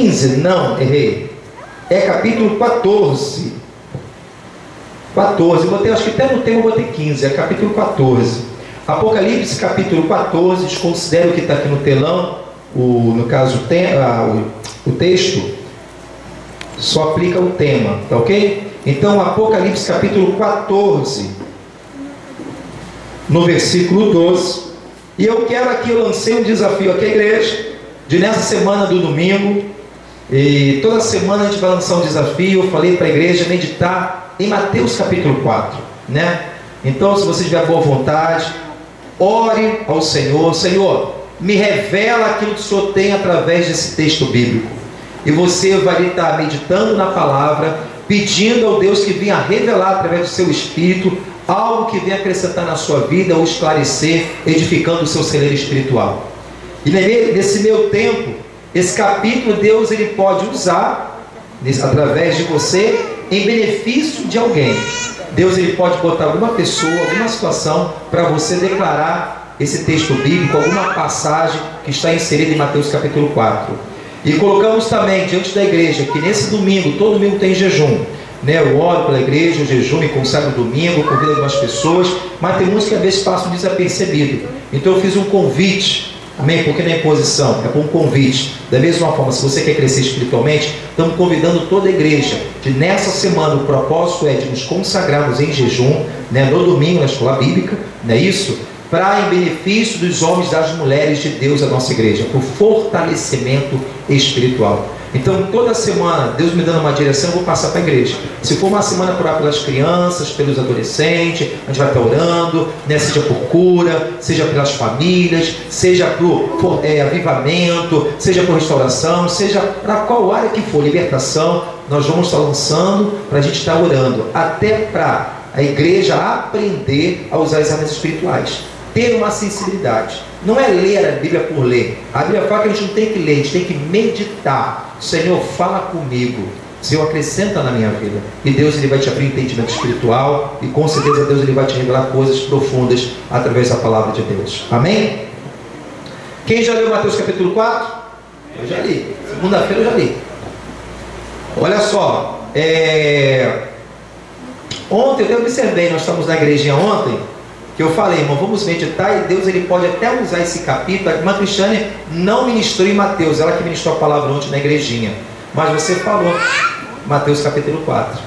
15? Não, errei. É capítulo 14. 14, botei, acho que até no tema eu botei 15, é capítulo 14. Apocalipse, capítulo 14, desconsidere o que está aqui no telão, no caso o texto, só aplica o tema, tá ok? Então, Apocalipse, capítulo 14, no versículo 12, e eu quero aqui, eu lancei um desafio aqui à igreja, de nessa semana do domingo, e toda semana a gente vai lançar um desafio. Eu falei para a igreja meditar em Mateus capítulo 4, né? Então, se você tiver boa vontade, ore ao Senhor. Senhor, me revela aquilo que o Senhor tem através desse texto bíblico. E você vai estar meditando na palavra, pedindo ao Deus que venha revelar através do seu Espírito algo que venha acrescentar na sua vida ou esclarecer, edificando o seu celeiro espiritual. E nesse meio tempo, esse capítulo Deus ele pode usar através de você em benefício de alguém. Deus ele pode botar alguma pessoa, alguma situação para você declarar esse texto bíblico, alguma passagem que está inserida em Mateus capítulo 4. E colocamos também diante da igreja que nesse domingo, todo domingo tem jejum, né? Eu oro pela igreja, eu jejum e consagro domingo, convido algumas pessoas, mas tem muitos que às vezes passam desapercebido. Então eu fiz um convite. Amém? Porque não é imposição, é um convite. Da mesma forma, se você quer crescer espiritualmente, estamos convidando toda a igreja de nessa semana, o propósito é de nos consagrarmos em jejum, né, no domingo na escola bíblica, não é isso? Para em benefício dos homens e das mulheres de Deus, a nossa igreja, por fortalecimento espiritual. Então, toda semana, Deus me dando uma direção, eu vou passar para a igreja. Se for uma semana para orar pelas crianças, pelos adolescentes, a gente vai estar orando, né? Seja por cura, seja pelas famílias, seja por avivamento, seja por restauração, seja para qual área que for, libertação, nós vamos estar lançando para a gente estar orando, até para a igreja aprender a usar as armas espirituais, ter uma sensibilidade. Não é ler a Bíblia por ler. A Bíblia fala que a gente não tem que ler, a gente tem que meditar. Senhor, fala comigo. Senhor, acrescenta na minha vida. E Deus ele vai te abrir entendimento espiritual. E com certeza Deus ele vai te revelar coisas profundas através da palavra de Deus. Amém? Quem já leu Mateus capítulo 4? Eu já li. Segunda-feira eu já li. Olha só. Ontem eu até observei, nós estamos na igrejinha ontem, que eu falei, irmão, vamos meditar, e Deus ele pode até usar esse capítulo. A irmã Cristiane não ministrou em Mateus, ela que ministrou a palavra ontem na igrejinha, mas você falou Mateus capítulo 4,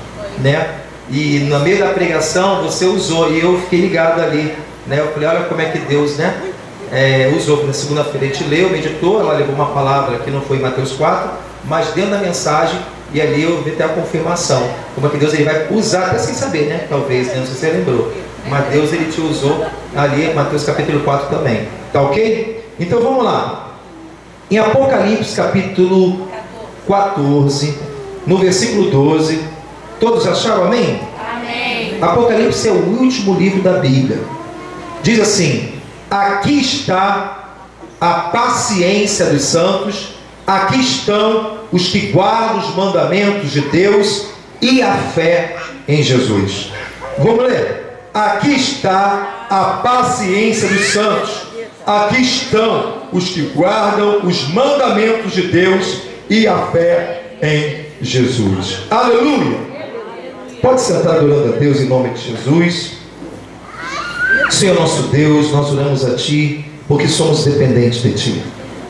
né? E no meio da pregação você usou, e eu fiquei ligado ali, né? Eu falei, olha como é que Deus, né? Usou. Na segunda-feira a gente leu, meditou, ela levou uma palavra que não foi em Mateus 4, mas dentro da mensagem, e ali eu vi até a confirmação, como é que Deus ele vai usar, até sem saber, né? Talvez, né? Não sei se você lembrou, mas Deus ele te usou ali em Mateus capítulo 4 também, tá ok? Então vamos lá, em Apocalipse capítulo 14, no versículo 12, todos acharam, amém? Amém. Apocalipse é o último livro da Bíblia. Diz assim: aqui está a paciência dos santos, aqui estão os que guardam os mandamentos de Deus e a fé em Jesus. Vamos ler. Aqui está a paciência dos santos, aqui estão os que guardam os mandamentos de Deus e a fé em Jesus. Aleluia! Pode sentar adorando a Deus em nome de Jesus. Senhor nosso Deus, nós oramos a Ti porque somos dependentes de Ti.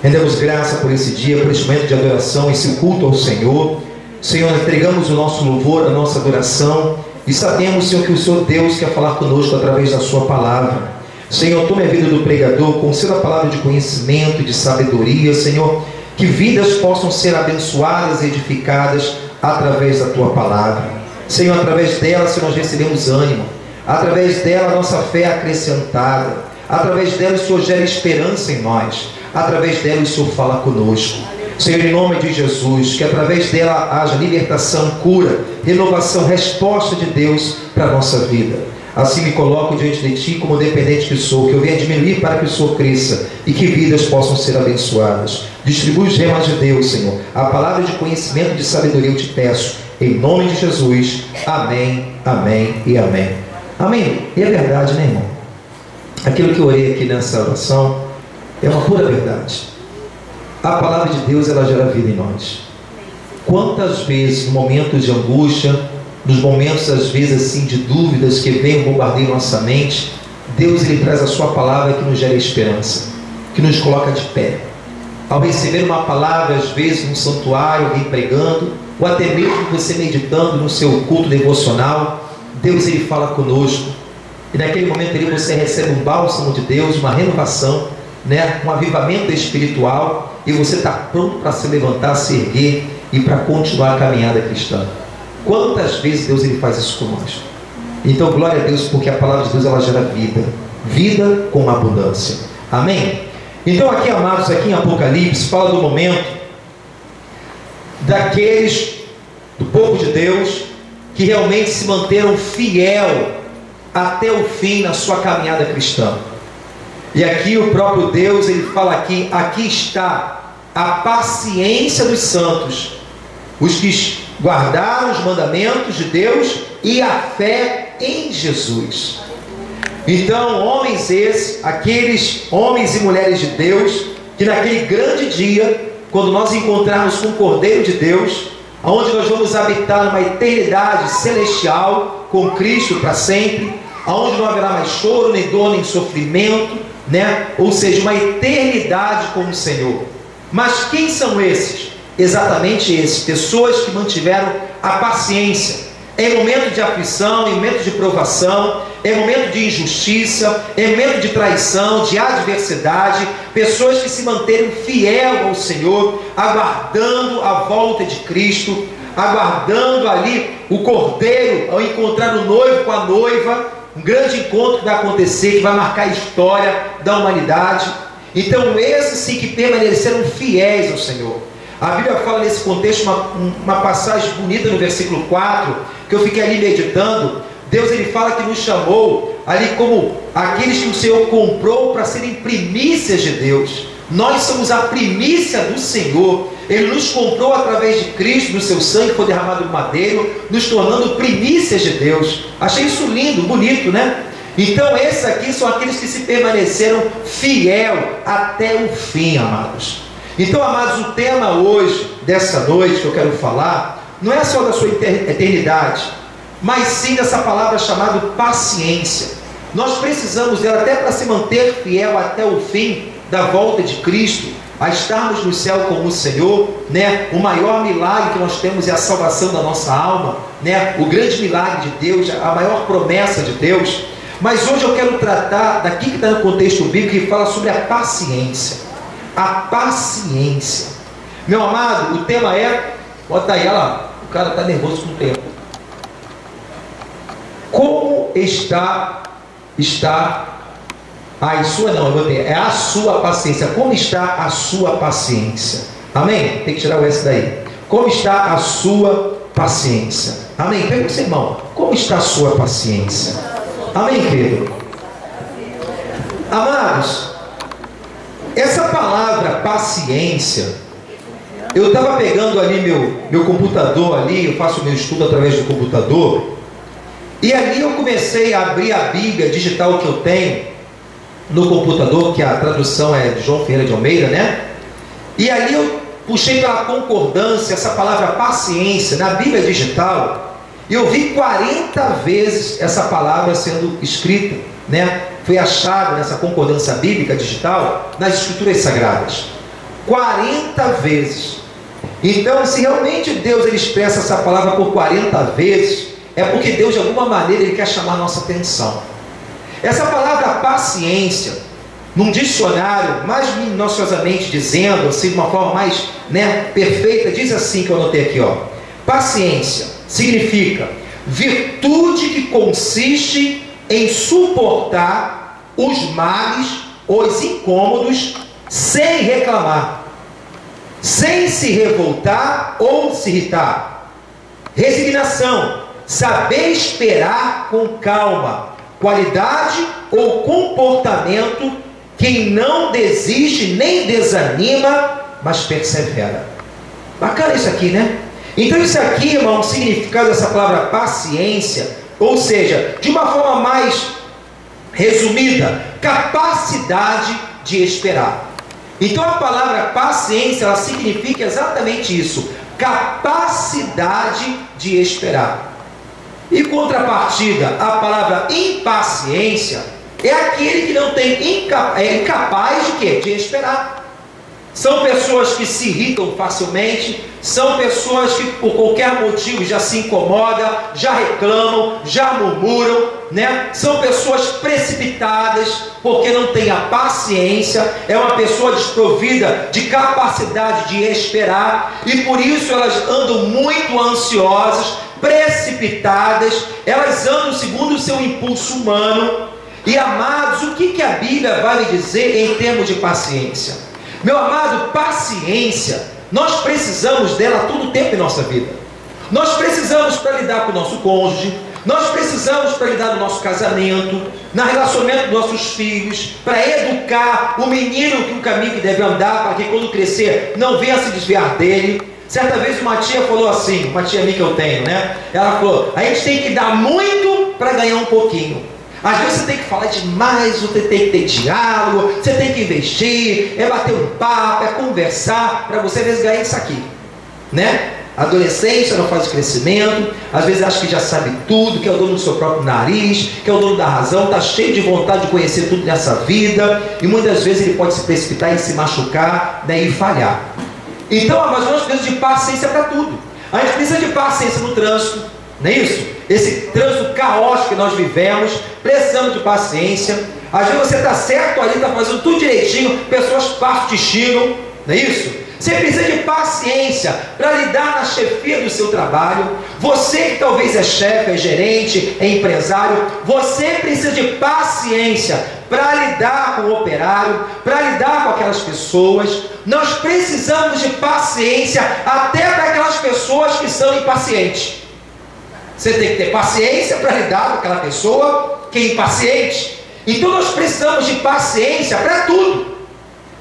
Rendemos graça por esse dia, por este momento de adoração, esse culto ao Senhor. Senhor, entregamos o nosso louvor, a nossa adoração, e sabemos, Senhor, que o Senhor Deus quer falar conosco através da sua palavra. Senhor, tome a vida do pregador, conceda a palavra de conhecimento e de sabedoria, Senhor, que vidas possam ser abençoadas e edificadas através da tua palavra. Senhor, através dela, Senhor, nós recebemos ânimo, através dela a nossa fé é acrescentada, através dela o Senhor gera esperança em nós, através dela o Senhor fala conosco. Senhor, em nome de Jesus, que através dela haja libertação, cura, renovação, resposta de Deus para a nossa vida. Assim me coloco diante de Ti como dependente que sou, que eu venha diminuir para que o Senhor cresça e que vidas possam ser abençoadas. Distribui os remas de Deus, Senhor, a palavra de conhecimento e de sabedoria eu te peço, em nome de Jesus. Amém, amém e amém. Amém. E é verdade, né, irmão? Aquilo que eu orei aqui nessa oração é uma pura verdade. A palavra de Deus, ela gera vida em nós. Quantas vezes, no momento de angústia, nos momentos às vezes assim de dúvidas que vem bombardeiam nossa mente, Deus ele traz a sua palavra que nos gera esperança, que nos coloca de pé. Ao receber uma palavra, às vezes no santuário, alguém pregando, ou até mesmo você meditando no seu culto devocional, Deus ele fala conosco, e naquele momento ali você recebe um bálsamo de Deus, uma renovação, né? Um avivamento espiritual, e você está pronto para se levantar, se erguer e para continuar a caminhada cristã. Quantas vezes Deus ele faz isso conosco? Então glória a Deus, porque a palavra de Deus ela gera vida, vida com abundância. Amém? Então aqui, amados, aqui em Apocalipse fala do momento daqueles do povo de Deus que realmente se manteram fiel até o fim na sua caminhada cristã. E aqui o próprio Deus ele fala aqui está a paciência dos santos, os que guardaram os mandamentos de Deus e a fé em Jesus. Então, homens esses, aqueles homens e mulheres de Deus, que naquele grande dia, quando nós encontrarmos com o Cordeiro de Deus, onde nós vamos habitar numa eternidade celestial com Cristo para sempre, onde não haverá mais choro, nem dor, nem sofrimento, né? Ou seja, uma eternidade com o Senhor. Mas quem são esses? Exatamente esses, pessoas que mantiveram a paciência em momento de aflição, em momento de provação, em momento de injustiça, em momento de traição, de adversidade, pessoas que se manteram fiel ao Senhor, aguardando a volta de Cristo, aguardando ali o Cordeiro ao encontrar o noivo com a noiva, um grande encontro que vai acontecer, que vai marcar a história da humanidade. Então esses sim que permaneceram fiéis ao Senhor. A Bíblia fala nesse contexto uma passagem bonita no versículo 4, que eu fiquei ali meditando. Deus ele fala que nos chamou ali como aqueles que o Senhor comprou para serem primícias de Deus. Nós somos a primícia do Senhor. Ele nos comprou através de Cristo, do seu sangue que foi derramado no madeiro, nos tornando primícias de Deus. Achei isso lindo, bonito, né? Então esses aqui são aqueles que se permaneceram fiel até o fim, amados. Então, amados, o tema hoje, dessa noite que eu quero falar, não é só da sua eternidade, mas sim dessa palavra chamada paciência. Nós precisamos dela até para se manter fiel até o fim da volta de Cristo, a estarmos no céu com o Senhor, né? O maior milagre que nós temos é a salvação da nossa alma, né? O grande milagre de Deus, a maior promessa de Deus. Mas hoje eu quero tratar daqui que está no contexto bíblico, que fala sobre a paciência. A paciência. Meu amado, o tema é, bota aí, olha lá, o cara está nervoso com o tempo. Como está a sua, não, eu botei, é a sua paciência. Como está a sua paciência? Amém? Tem que tirar o S daí. Como está a sua paciência? Amém? Pega o seu irmão. Como está a sua paciência? Amém, querido? Amados, essa palavra paciência, eu estava pegando ali meu computador ali, eu faço meu estudo através do computador, e ali eu comecei a abrir a Bíblia digital que eu tenho no computador, que a tradução é de João Ferreira de Almeida, né? E ali eu puxei pela concordância essa palavra paciência na Bíblia digital, e eu vi 40 vezes essa palavra sendo escrita, né? Foi achado nessa concordância bíblica digital nas escrituras sagradas 40 vezes. Então, se realmente Deus ele expressa essa palavra por 40 vezes, é porque Deus de alguma maneira ele quer chamar a nossa atenção. Essa palavra paciência, num dicionário mais minuciosamente dizendo, assim de uma forma mais, né, perfeita, diz assim, que eu anotei aqui, ó: paciência significa virtude que consiste em suportar os males, os incômodos, sem reclamar, sem se revoltar ou se irritar. Resignação, saber esperar com calma, qualidade ou comportamento que não desiste nem desanima, mas persevera. Bacana isso aqui, né? Então isso aqui, irmão, o significado dessa palavra paciência, ou seja, de uma forma mais resumida, capacidade de esperar. Então a palavra paciência, ela significa exatamente isso: capacidade de esperar. E contrapartida, a palavra impaciência é aquele que não tem é incapaz de quê? De esperar. São pessoas que se irritam facilmente, são pessoas que por qualquer motivo já se incomodam, já reclamam, já murmuram, né? São pessoas precipitadas porque não têm a paciência, é uma pessoa desprovida de capacidade de esperar e por isso elas andam muito ansiosas, precipitadas, elas andam segundo o seu impulso humano. E amados, o que a Bíblia vai me dizer em termos de paciência? Meu amado, paciência, nós precisamos dela todo o tempo em nossa vida. Nós precisamos para lidar com o nosso cônjuge, nós precisamos para lidar no nosso casamento, no relacionamento dos nossos filhos, para educar o menino que o caminho que deve andar, para que quando crescer não venha se desviar dele. Certa vez uma tia falou assim, uma tia minha que eu tenho, né? Ela falou, a gente tem que dar muito para ganhar um pouquinho. Às vezes você tem que falar demais, você tem que ter diálogo, você tem que investir, é bater um papo, é conversar, para você às vezes ganhar isso aqui, né? Adolescência não faz crescimento, às vezes acha que já sabe tudo, que é o dono do seu próprio nariz, que é o dono da razão, está cheio de vontade de conhecer tudo nessa vida, e muitas vezes ele pode se precipitar e se machucar, né, e falhar. Então, mas nós precisamos de paciência para tudo. A gente precisa de paciência no trânsito, não é isso? Esse trânsito caótico que nós vivemos, precisamos de paciência. Às vezes você está certo ali, está fazendo tudo direitinho, pessoas passam, te xingam, não é isso? Você precisa de paciência para lidar na chefia do seu trabalho. Você que talvez é chefe, é gerente, é empresário, você precisa de paciência para lidar com o operário, para lidar com aquelas pessoas. Nós precisamos de paciência até para aquelas pessoas que são impacientes. Você tem que ter paciência para lidar com aquela pessoa que é impaciente. Então nós precisamos de paciência para tudo,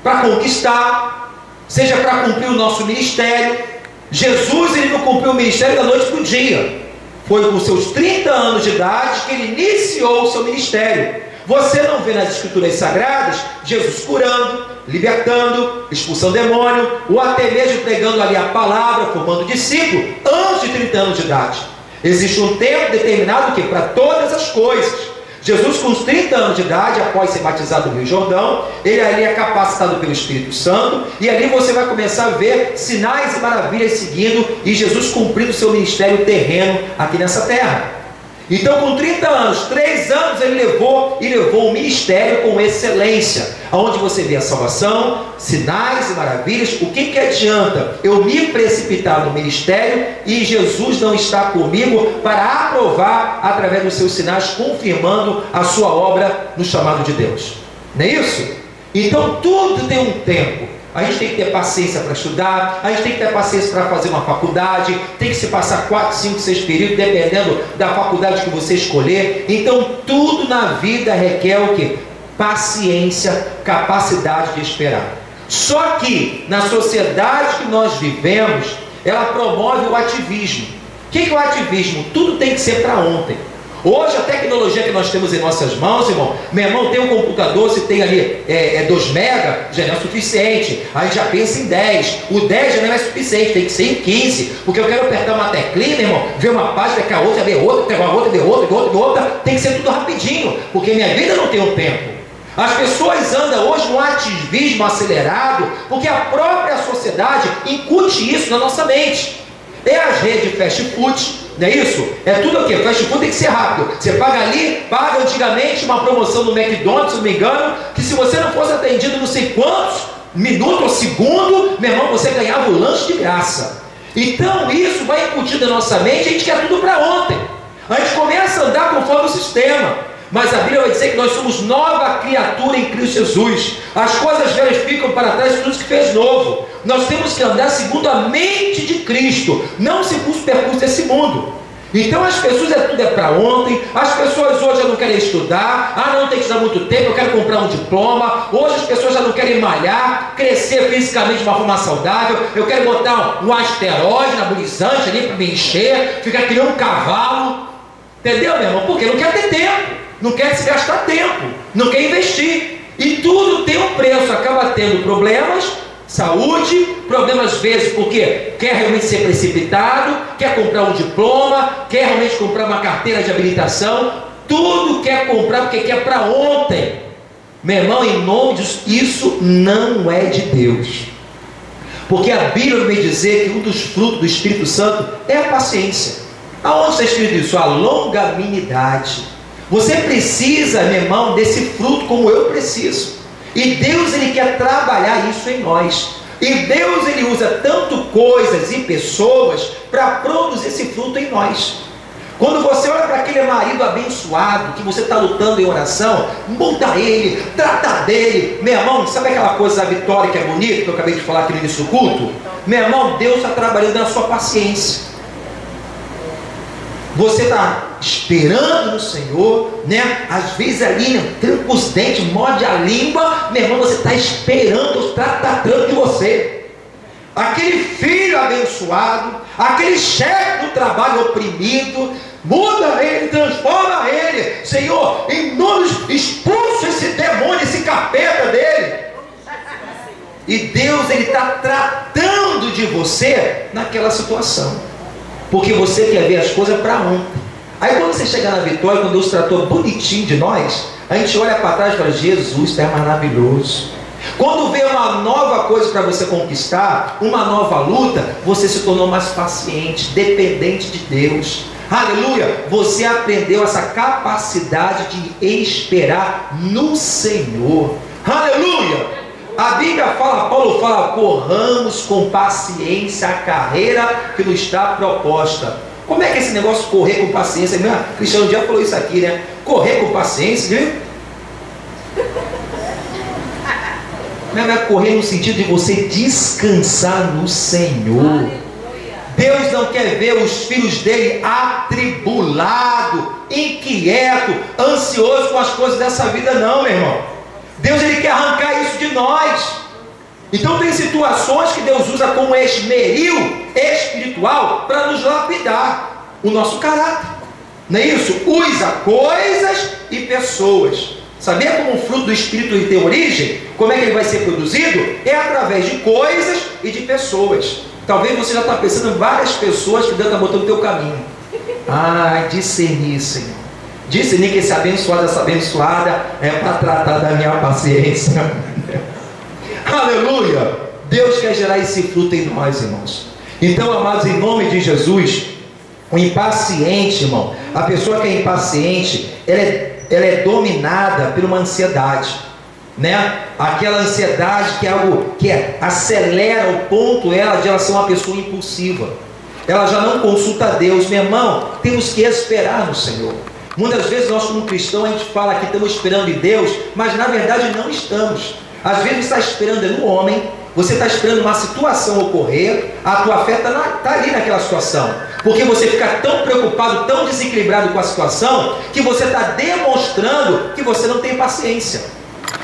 para conquistar, seja para cumprir o nosso ministério. Jesus, ele não cumpriu o ministério da noite para o dia. Foi com seus 30 anos de idade que ele iniciou o seu ministério. Você não vê nas escrituras sagradas Jesus curando, libertando, expulsando demônio, ou até mesmo pregando ali a palavra, formando discípulo, antes de 30 anos de idade. Existe um tempo determinado que para todas as coisas. Jesus, com os 30 anos de idade, após ser batizado no Rio Jordão, ele ali é capacitado pelo Espírito Santo, e ali você vai começar a ver sinais e maravilhas seguindo, e Jesus cumprindo o seu ministério terreno aqui nessa terra. Então, com 30 anos, 3 anos ele levou o ministério com excelência, onde você vê a salvação, sinais e maravilhas. O que adianta eu me precipitar no ministério e Jesus não está comigo para aprovar através dos seus sinais, confirmando a sua obra no chamado de Deus? Não é isso? Então tudo tem um tempo. A gente tem que ter paciência para estudar, a gente tem que ter paciência para fazer uma faculdade, tem que se passar 4, 5, 6 períodos, dependendo da faculdade que você escolher. Então tudo na vida requer o quê? Paciência, capacidade de esperar. Só que na sociedade que nós vivemos, ela promove o ativismo. O que é o ativismo? Tudo tem que ser para ontem. Hoje a tecnologia que nós temos em nossas mãos, irmão, meu irmão, tem um computador, se tem ali 2 mega, já não é suficiente. A gente já pensa em 10, o 10 já não é suficiente, tem que ser em 15, porque eu quero apertar uma teclinha, meu irmão, ver uma página, que a outra, ver outra, ver outra, ver outra, ver outra, ver outra, tem que ser tudo rapidinho, porque minha vida não tem um tempo. As pessoas andam hoje num ativismo acelerado, porque a própria sociedade incute isso na nossa mente. É as redes de fast food, não é isso? É tudo o quê? Fast food tem que ser rápido. Você paga ali, paga antigamente uma promoção no McDonald's, se não me engano, que se você não fosse atendido não sei quantos minutos ou segundo, meu irmão, você ganhava o lanche de graça. Então isso vai incutindo na nossa mente, a gente quer tudo para ontem. A gente começa a andar conforme o sistema. Mas a Bíblia vai dizer que nós somos nova criatura em Cristo Jesus. As coisas velhas ficam para trás, tudo que fez novo. Nós temos que andar segundo a mente de Cristo, não segundo os percursos desse mundo. Então as pessoas tudo é para ontem. As pessoas hoje já não querem estudar. Não tem que estudar muito tempo, eu quero comprar um diploma. Hoje as pessoas já não querem malhar, crescer fisicamente de uma forma saudável. Eu quero botar um asteroide anabolizante ali para me encher, ficar que nem um cavalo. Entendeu, meu irmão? Porque não quer ter tempo, não quer se gastar tempo, não quer investir. E tudo tem um preço, acaba tendo problemas Saúde, problema às vezes porque quer realmente ser precipitado, quer comprar um diploma, quer realmente comprar uma carteira de habilitação, tudo quer comprar porque quer para ontem. Meu irmão, em nome disso, isso não é de Deus. Porque a Bíblia vai dizer que um dos frutos do Espírito Santo é a paciência. Aonde está escrito isso? A longanimidade. Você precisa, meu irmão, desse fruto como eu preciso. E Deus, Ele quer trabalhar isso em nós. E Deus, Ele usa tanto coisas e pessoas para produzir esse fruto em nós. Quando você olha para aquele marido abençoado, que você está lutando em oração, monta ele, trata dele. Meu irmão, sabe aquela coisa da vitória que é bonita, que eu acabei de falar aqui no início do culto? Meu irmão, Deus está trabalhando na sua paciência. Você está esperando no Senhor, né? Às vezes ali, né, tranca os dentes, morde a língua. Meu irmão, você está esperando, está tratando de você. Aquele filho abençoado, aquele chefe do trabalho oprimido, muda ele, transforma ele. Senhor, em nome, expulsa esse demônio, esse capeta dele. E Deus, Ele está tratando de você naquela situação. Porque você quer ver as coisas para ontem. Aí quando você chega na vitória, quando Deus tratou bonitinho de nós, a gente olha para trás e fala, Jesus, é maravilhoso. Quando vê uma nova coisa para você conquistar, uma nova luta, você se tornou mais paciente, dependente de Deus. Aleluia! Você aprendeu essa capacidade de esperar no Senhor. Aleluia! A Bíblia fala, Paulo fala, corramos com paciência a carreira que nos está proposta. Como é que é esse negócio de correr com paciência? Meu Cristiano já falou isso aqui, né? Correr com paciência, viu? Não é correr no sentido de você descansar no Senhor. Deus não quer ver os filhos dele atribulado, inquieto, ansioso com as coisas dessa vida, não, meu irmão. Deus, Ele quer arrancar isso de nós. Então tem situações que Deus usa como esmeril espiritual para nos lapidar o nosso caráter. Não é isso? Usa coisas e pessoas. Sabia como um fruto do Espírito ele tem origem? Como é que ele vai ser produzido? É através de coisas e de pessoas. Talvez você já está pensando em várias pessoas que Deus está botando no teu caminho. Discernir, Senhor. Discernir que esse abençoado, essa abençoada é para tratar da minha paciência. Aleluia! Deus quer gerar esse fruto em nós, irmãos. Então, amados, em nome de Jesus, o impaciente, irmão, a pessoa que é impaciente, ela é dominada por uma ansiedade, né? Aquela ansiedade que é algo que acelera o ponto ela de ela ser uma pessoa impulsiva. Ela já não consulta a Deus. Meu irmão, temos que esperar no Senhor. Muitas vezes nós como cristãos a gente fala que estamos esperando em Deus, mas na verdade não estamos. Às vezes você está esperando no homem, você está esperando uma situação ocorrer, a tua fé está ali naquela situação, porque você fica tão preocupado, tão desequilibrado com a situação, que você está demonstrando que você não tem paciência.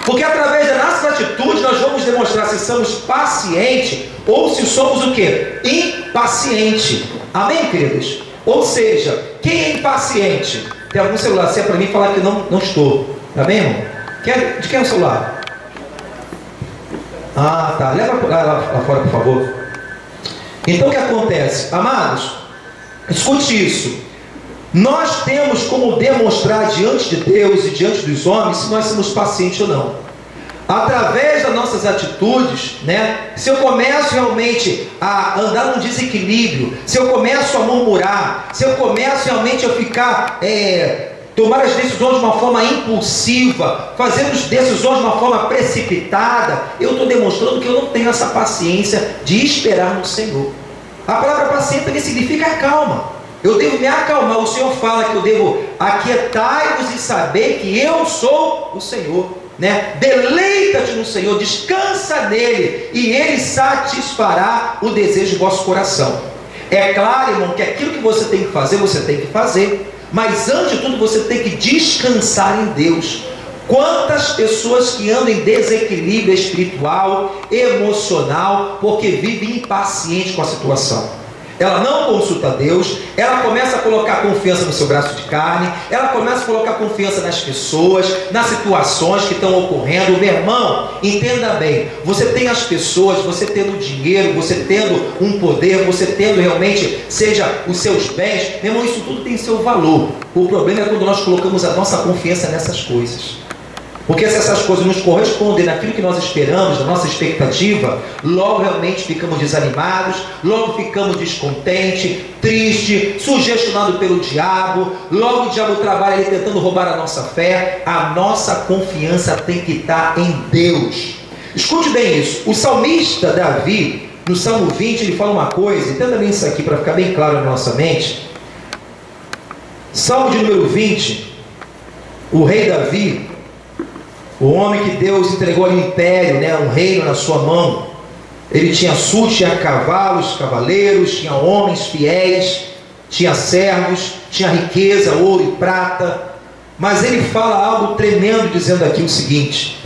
Porque através das nossas atitudes nós vamos demonstrar se somos pacientes ou se somos o quê? Impaciente. Amém, queridos? Ou seja, quem é impaciente? Tem algum celular? Se é para mim falar que não estou. Tá bem, irmão? De quem é o celular? Tá. Leva lá fora, por favor. Então o que acontece? Amados, escute isso. Nós temos como demonstrar diante de Deus e diante dos homens se nós somos pacientes ou não. Através das nossas atitudes, né? Se eu começo realmente a andar num desequilíbrio, se eu começo a murmurar, se eu começo realmente a ficar tomar as decisões de uma forma impulsiva, fazer as decisões de uma forma precipitada, eu estou demonstrando que eu não tenho essa paciência de esperar no Senhor. A palavra paciente também significa calma. Eu devo me acalmar. O Senhor fala que eu devo aquietai-vos e saber que eu sou o Senhor, né? Deleita-te no Senhor, descansa nele, e ele satisfará o desejo do vosso coração. É claro, irmão, que aquilo que você tem que fazer, você tem que fazer. Mas antes de tudo você tem que descansar em Deus. Quantas pessoas que andam em desequilíbrio espiritual, emocional, porque vivem impacientes com a situação. ela não consulta Deus, ela começa a colocar confiança no seu braço de carne, ela começa a colocar confiança nas pessoas, nas situações que estão ocorrendo. Meu irmão, entenda bem, você tem as pessoas, você tendo dinheiro, você tendo um poder, você tendo realmente, seja os seus bens, meu irmão, isso tudo tem seu valor. O problema é quando nós colocamos a nossa confiança nessas coisas. Porque se essas coisas nos correspondem naquilo que nós esperamos, na nossa expectativa, logo realmente ficamos desanimados, logo ficamos descontentes, tristes, sugestionados pelo diabo, logo o diabo trabalha ali tentando roubar a nossa fé. A nossa confiança tem que estar em Deus. Escute bem isso, o salmista Davi, no Salmo 20, ele fala uma coisa, entenda bem isso aqui para ficar bem claro na nossa mente. Salmo de número 20, o rei Davi, o homem que Deus entregou ali um império, um reino na sua mão, ele tinha sul, tinha cavalos, cavaleiros, tinha homens fiéis, tinha servos, tinha riqueza, ouro e prata, mas ele fala algo tremendo dizendo aqui o seguinte,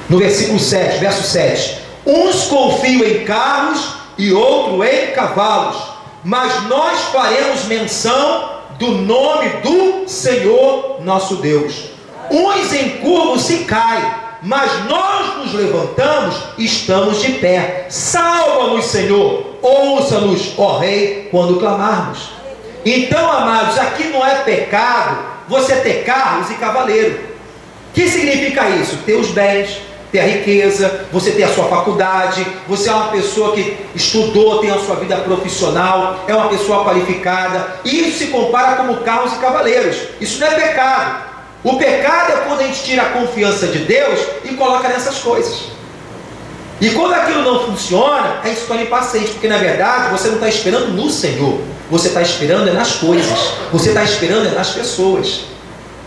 no versículo 7, verso 7, uns confiam em carros e outros em cavalos, mas nós faremos menção do nome do Senhor nosso Deus. Uns encurvam se caem, mas nós nos levantamos e estamos de pé. Salva-nos, Senhor, ouça-nos, ó Rei, quando clamarmos. Então, amados, aqui não é pecado você ter carros e cavaleiro. O que significa isso? Ter os bens, ter a riqueza, você ter a sua faculdade, você é uma pessoa que estudou, tem a sua vida profissional, é uma pessoa qualificada. Isso se compara como carros e cavaleiros. Isso não é pecado. O pecado é quando a gente tira a confiança de Deus e coloca nessas coisas. E quando aquilo não funciona, a gente se torna impaciente, porque na verdade você não está esperando no Senhor, você está esperando nas coisas, você está esperando nas pessoas.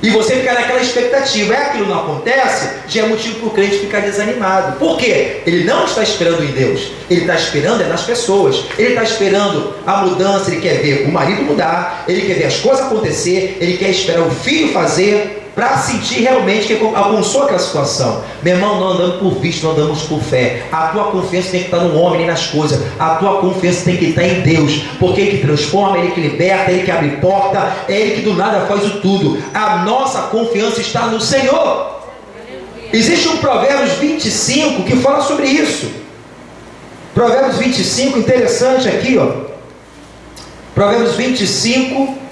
E você fica naquela expectativa, aquilo não acontece, já é motivo para o crente ficar desanimado. Por quê? Ele não está esperando em Deus, ele está esperando nas pessoas. Ele está esperando a mudança, ele quer ver o marido mudar, ele quer ver as coisas acontecer, ele quer esperar o filho fazer, para sentir realmente que alcançou aquela situação. Meu irmão, não andamos por vista, não andamos por fé. A tua confiança tem que estar no homem e nas coisas. A tua confiança tem que estar em Deus, porque Ele que transforma, Ele que liberta, Ele que abre porta, é Ele que do nada faz o tudo. A nossa confiança está no Senhor. Existe um Provérbios 25 que fala sobre isso. Provérbios 25, interessante aqui, ó. Provérbios 25.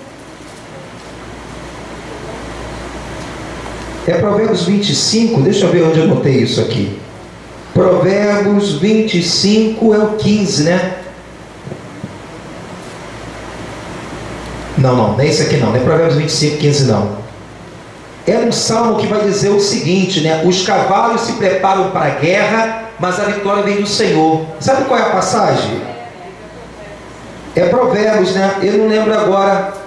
É Provérbios 25, deixa eu ver onde eu anotei isso aqui. Provérbios 25 é o 15, né? Não é esse aqui não é Provérbios 25, 15 não. É um salmo que vai dizer o seguinte, né? Os cavalos se preparam para a guerra, mas a vitória vem do Senhor. Sabe qual é a passagem? É Provérbios, né? Eu não lembro agora.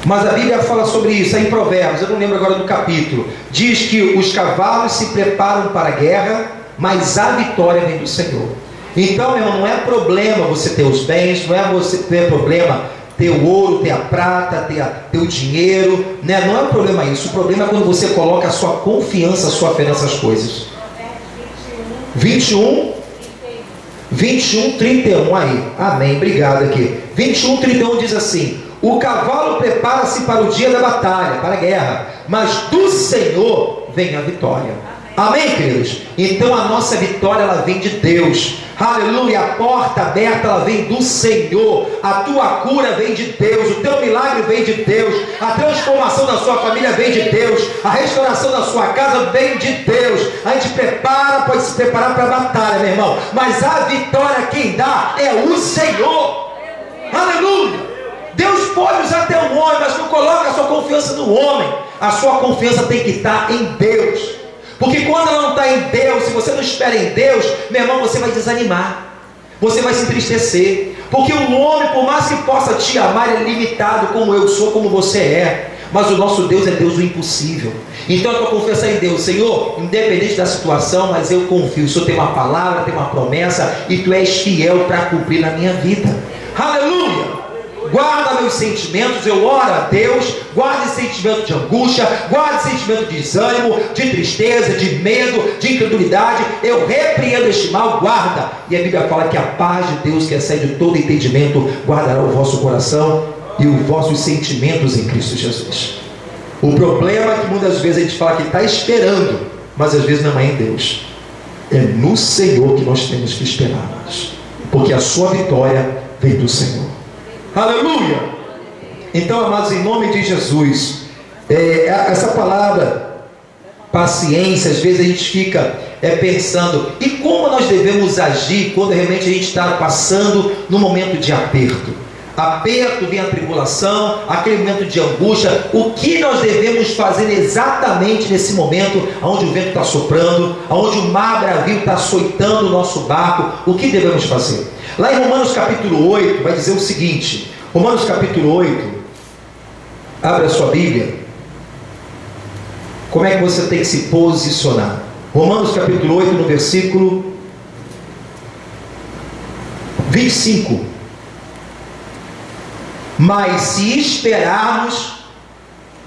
Mas a Bíblia fala sobre isso, é em Provérbios, eu não lembro agora do capítulo. Diz que os cavalos se preparam para a guerra, mas a vitória vem do Senhor. Então, meu irmão, não é problema você ter os bens, não é você ter problema ter o ouro, ter a prata, ter o dinheiro, né? Não é um problema isso. O problema é quando você coloca a sua confiança, a sua fé nessas coisas. 21, 31 aí. Amém, obrigado aqui. 21, 31 diz assim: o cavalo prepara-se para o dia da batalha, para a guerra, mas do Senhor vem a vitória. Amém, queridos? Então a nossa vitória, ela vem de Deus. Aleluia, a porta aberta, ela vem do Senhor. A tua cura vem de Deus, o teu milagre vem de Deus, a transformação da sua família vem de Deus, a restauração da sua casa vem de Deus. A gente prepara, pode se preparar para a batalha, meu irmão, mas a vitória quem dá é o Senhor. Aleluia. Deus pode usar até um homem, mas não coloca a sua confiança no homem. A sua confiança tem que estar em Deus. Porque quando ela não está em Deus, se você não espera em Deus, meu irmão, você vai desanimar, você vai se entristecer. Porque o homem, por mais que possa te amar, ele é limitado, como eu sou, como você é. Mas o nosso Deus é Deus do impossível. Então a tua confiança é em Deus. Senhor, independente da situação, mas eu confio. O Senhor tem uma palavra, tem uma promessa, e Tu és fiel para cumprir na minha vida. Aleluia! guarda meus sentimentos, eu oro a Deus, guarda esse sentimento de angústia, guarda esse sentimento de desânimo, de tristeza, de medo, de incredulidade, eu repreendo este mal, guarda. E a Bíblia fala que a paz de Deus, que excede todo entendimento, guardará o vosso coração e os vossos sentimentos em Cristo Jesus. O problema é que muitas vezes a gente fala que está esperando, mas às vezes não é em Deus, é no Senhor que nós temos que esperar, porque a sua vitória vem do Senhor. Aleluia! Então, amados, em nome de Jesus, essa palavra paciência, às vezes a gente fica pensando, e como nós devemos agir quando realmente a gente está passando no momento de aperto? Aperto, vem a tribulação, aquele momento de angústia. O que nós devemos fazer exatamente nesse momento, onde o vento está soprando, onde o mar bravio está açoitando o nosso barco? O que devemos fazer? Lá em Romanos capítulo 8 vai dizer o seguinte, Romanos capítulo 8, abre a sua Bíblia. Como é que você tem que se posicionar? Romanos capítulo 8, no versículo 25. Mas se esperarmos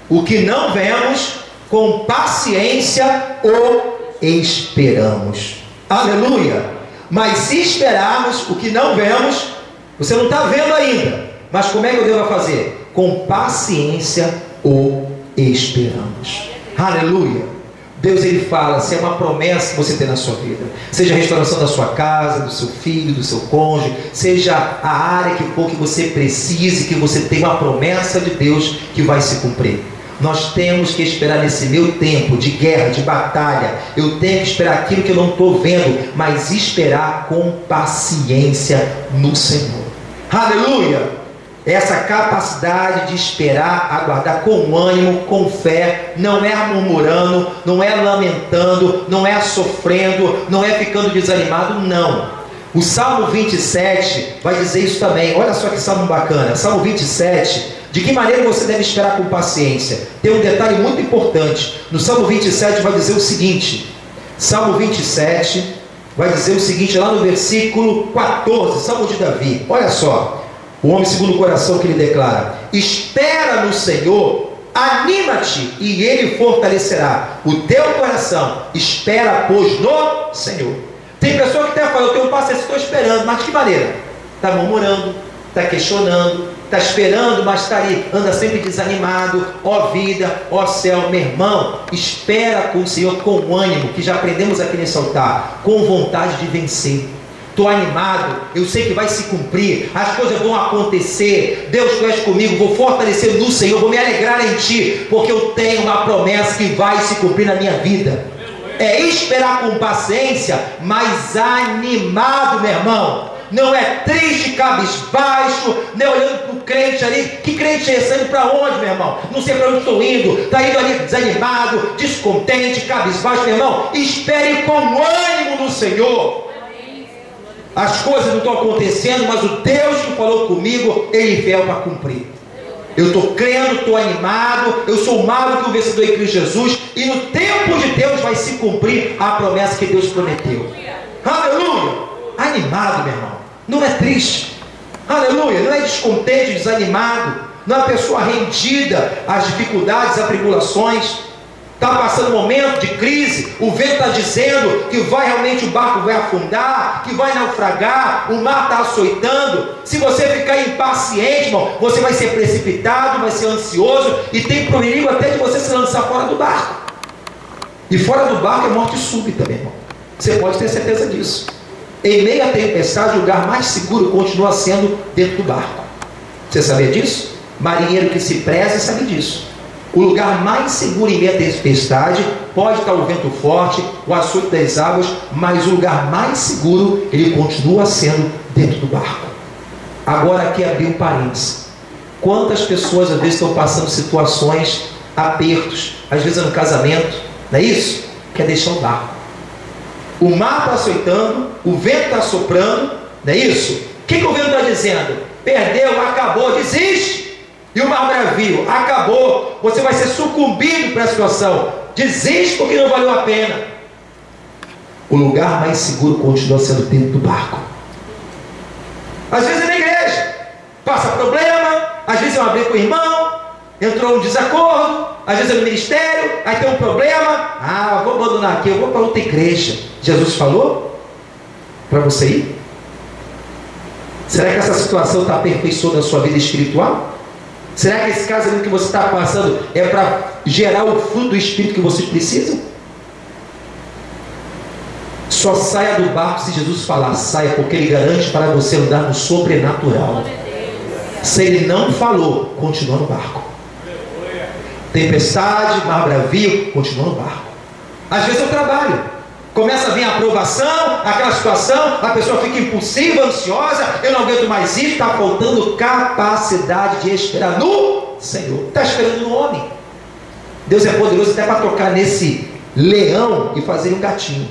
o que não vemos, com paciência o esperamos. Aleluia! Mas se esperarmos o que não vemos, você não está vendo ainda, mas como é que eu devo fazer? Com paciência o esperamos. Aleluia! Deus, ele fala, se é uma promessa que você tem na sua vida, seja a restauração da sua casa, do seu filho, do seu cônjuge, seja a área que for que você precise, que você tem uma promessa de Deus que vai se cumprir. Nós temos que esperar nesse meu tempo de guerra, de batalha. Eu tenho que esperar aquilo que eu não estou vendo, mas esperar com paciência no Senhor. Aleluia! Essa capacidade de esperar, aguardar com ânimo, com fé, não é murmurando, não é lamentando, não é sofrendo, não é ficando desanimado, não. O Salmo 27 vai dizer isso também. Olha só que salmo bacana. Salmo 27, de que maneira você deve esperar com paciência? Tem um detalhe muito importante. No Salmo 27 vai dizer o seguinte, Salmo 27 vai dizer o seguinte, lá no versículo 14, Salmo de Davi. Olha só. O homem segundo o coração que ele declara: espera no Senhor, anima-te e ele fortalecerá o teu coração. Espera, pois, no Senhor. Tem pessoa que até fala, eu tenho paciência, estou esperando, mas de que maneira? Está murmurando, está questionando, está esperando, mas está ali, anda sempre desanimado. Ó vida, ó céu, meu irmão, espera com o Senhor com ânimo, que já aprendemos aqui nesse altar, com vontade de vencer. Estou animado, eu sei que vai se cumprir, as coisas vão acontecer. Deus, tu és comigo, vou fortalecer no Senhor, vou me alegrar em Ti, porque eu tenho uma promessa que vai se cumprir na minha vida. É esperar com paciência, mas animado, meu irmão. Não é triste, cabisbaixo, nem olhando para o crente ali. Que crente é esse? Indo para onde, meu irmão? Não sei para onde estou indo. Está indo ali desanimado, descontente, cabisbaixo, meu irmão. Espere com ânimo no Senhor. As coisas não estão acontecendo, mas o Deus que falou comigo, Ele veio para cumprir. Eu estou crendo, estou animado, eu sou mais do que o vencedor em Cristo Jesus, e no tempo de Deus vai se cumprir a promessa que Deus prometeu. Aleluia! Animado, meu irmão, não é triste. Aleluia! Não é descontente, desanimado, não é uma pessoa rendida às dificuldades, às tribulações. Está passando um momento de crise, o vento está dizendo que realmente o barco vai afundar, que vai naufragar, o mar está açoitando. Se você ficar impaciente, irmão, você vai ser precipitado, vai ser ansioso, e tem perigo até de você se lançar fora do barco. E fora do barco é morte súbita, meu irmão. Você pode ter certeza disso. Em meio à tempestade, o lugar mais seguro continua sendo dentro do barco. Você sabia disso? Marinheiro que se preza sabe disso. O lugar mais seguro em meio à tempestade pode estar o vento forte, o açoite das águas, mas o lugar mais seguro, ele continua sendo dentro do barco. Agora aqui abrir um parênteses. Quantas pessoas às vezes estão passando situações, apertos, às vezes é no casamento, não é isso? Quer deixar o barco. O mar está açoitando, o vento está soprando, não é isso? O que o vento está dizendo? Perdeu, acabou, desiste. E o mar bravio, acabou, você vai ser sucumbido para a situação. Desiste porque não valeu a pena. O lugar mais seguro continua sendo dentro do barco. Às vezes é na igreja, passa problema, às vezes é uma briga com o irmão, entrou um desacordo, às vezes é no ministério, aí tem um problema, eu vou abandonar aqui, eu vou para outra igreja. Jesus falou para você ir? Será que essa situação está aperfeiçoando a sua vida espiritual? Será que esse casamento que você está passando é para gerar o fruto do Espírito que você precisa? Só saia do barco se Jesus falar saia, porque Ele garante para você andar no sobrenatural. Se Ele não falou, continua no barco. Tempestade, mar bravio, continua no barco. Às vezes eu trabalho, começa a vir a aprovação, aquela situação, a pessoa fica impulsiva, ansiosa, eu não aguento mais isso, está faltando capacidade de esperar no Senhor. Está esperando no homem. Deus é poderoso até para tocar nesse leão e fazer um gatinho.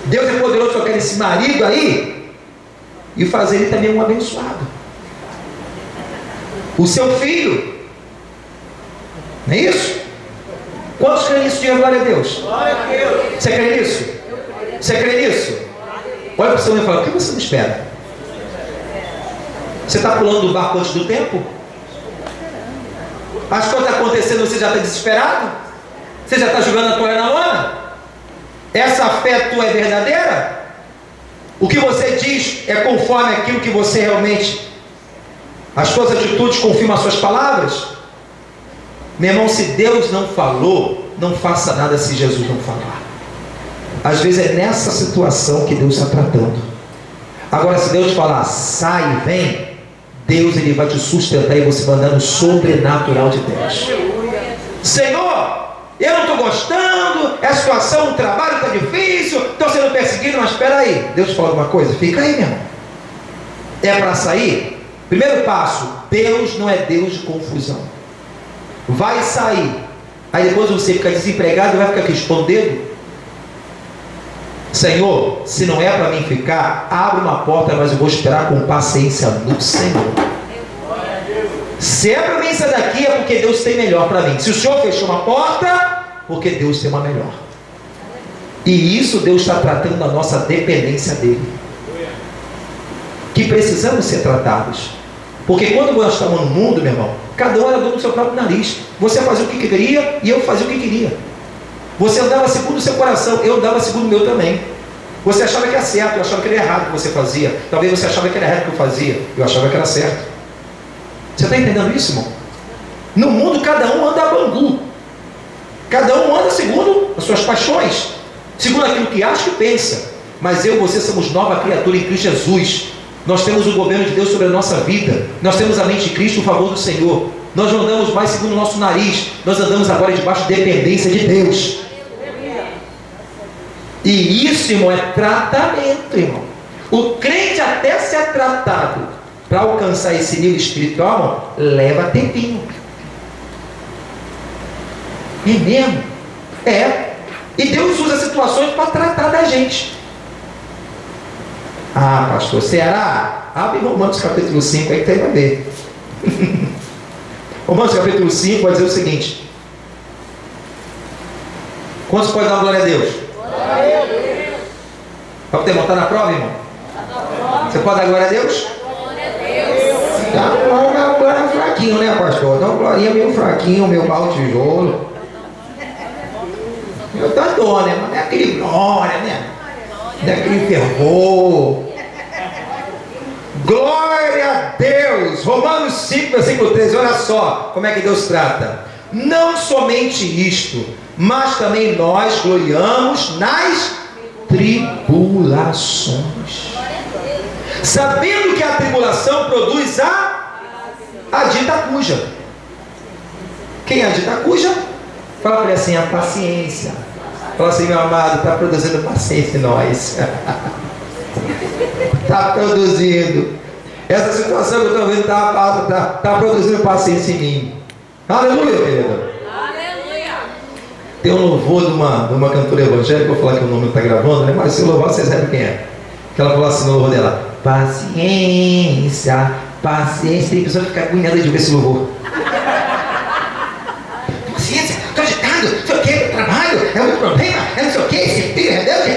Deus é poderoso tocar nesse marido aí e fazer ele também um abençoado. O seu filho, não é isso? Quantos creem nisso? Diga glória a Deus. Você crê nisso? Você crê nisso? Olha para o seu e fala: o que você não espera? Você está pulando do barco antes do tempo? As coisas estão acontecendo, você já está desesperado? Você já está jogando a toalha na lona? Essa fé tua é verdadeira? O que você diz é conforme aquilo que você realmente, as suas atitudes confirmam as suas palavras? Meu irmão, se Deus não falou, não faça nada se Jesus não falar. Às vezes é nessa situação que Deus está tratando. Agora, se Deus falar sai, vem, Deus ele vai te sustentar e você vai andar no sobrenatural de Deus. Senhor, eu não estou gostando, a situação, o trabalho está difícil, estou sendo perseguido, mas espera aí, Deus fala alguma coisa? Fica aí, meu irmão. É para sair? Primeiro passo, Deus não é Deus de confusão. Vai sair, aí depois você fica desempregado e vai ficar aqui escondendo. Senhor, se não é para mim ficar, abre uma porta, mas eu vou esperar com paciência no Senhor. Se é para mim sair daqui, é porque Deus tem melhor para mim. Se o Senhor fechou uma porta, porque Deus tem uma melhor. E isso Deus está tratando da nossa dependência dele, que precisamos ser tratados. Porque quando nós estamos no mundo, meu irmão, cada um era dono do seu próprio nariz. Você fazia o que queria e eu fazia o que queria. Você andava segundo o seu coração, eu andava segundo o meu também. Você achava que era certo, eu achava que era errado o que você fazia. Talvez você achava que era errado o que eu fazia, eu achava que era certo. Você está entendendo isso, irmão? No mundo cada um anda a bangu. Cada um anda segundo as suas paixões, segundo aquilo que acha e pensa. Mas eu e você somos nova criatura em Cristo Jesus. Nós temos o governo de Deus sobre a nossa vida. Nós temos a mente de Cristo, o favor do Senhor. Nós não andamos mais segundo o nosso nariz. Nós andamos agora debaixo de dependência de Deus. E isso, irmão, é tratamento, irmão. O crente até ser tratado para alcançar esse nível espiritual, irmão, leva tempinho. É mesmo? É. E Deus usa situações para tratar da gente. Ah, pastor, será? Abre Romanos capítulo 5 aí que tem a ver. Romanos capítulo 5 vai dizer o seguinte: quantos podem dar glória a Deus? Glória a Deus. Para poder montar na prova, irmão? Você pode dar glória a Deus? Glória a Deus. Dá glória fraquinho, né, pastor? Dá uma glorinha meio fraquinho, meio mau tijolo. Eu tô dando, né? Mas não é aquele glória, né? Não é aquele fervor. Glória a Deus. Romanos 5, versículo 13. Olha só como é que Deus trata. Não somente isto, mas também nós gloriamos nas tribulações, sabendo que a tribulação produz a dita cuja. Quem é a dita cuja? Fala para ele assim: a paciência. Fala assim: meu amado, está produzindo paciência em nós. Está produzindo. Essa situação que eu estou vendo está produzindo paciência em mim. Aleluia, querido. Aleluia. Tem um louvor de uma cantora evangélica, vou falar que o nome não está gravando, né? Mas se eu louvar, vocês sabem quem é. Que ela falou assim no louvor dela: paciência, paciência. Tem pessoa que fica agoniada de ver esse louvor. Paciência, estou agitado, não sei o que, trabalho, é muito problema, é não sei o que, esse filho,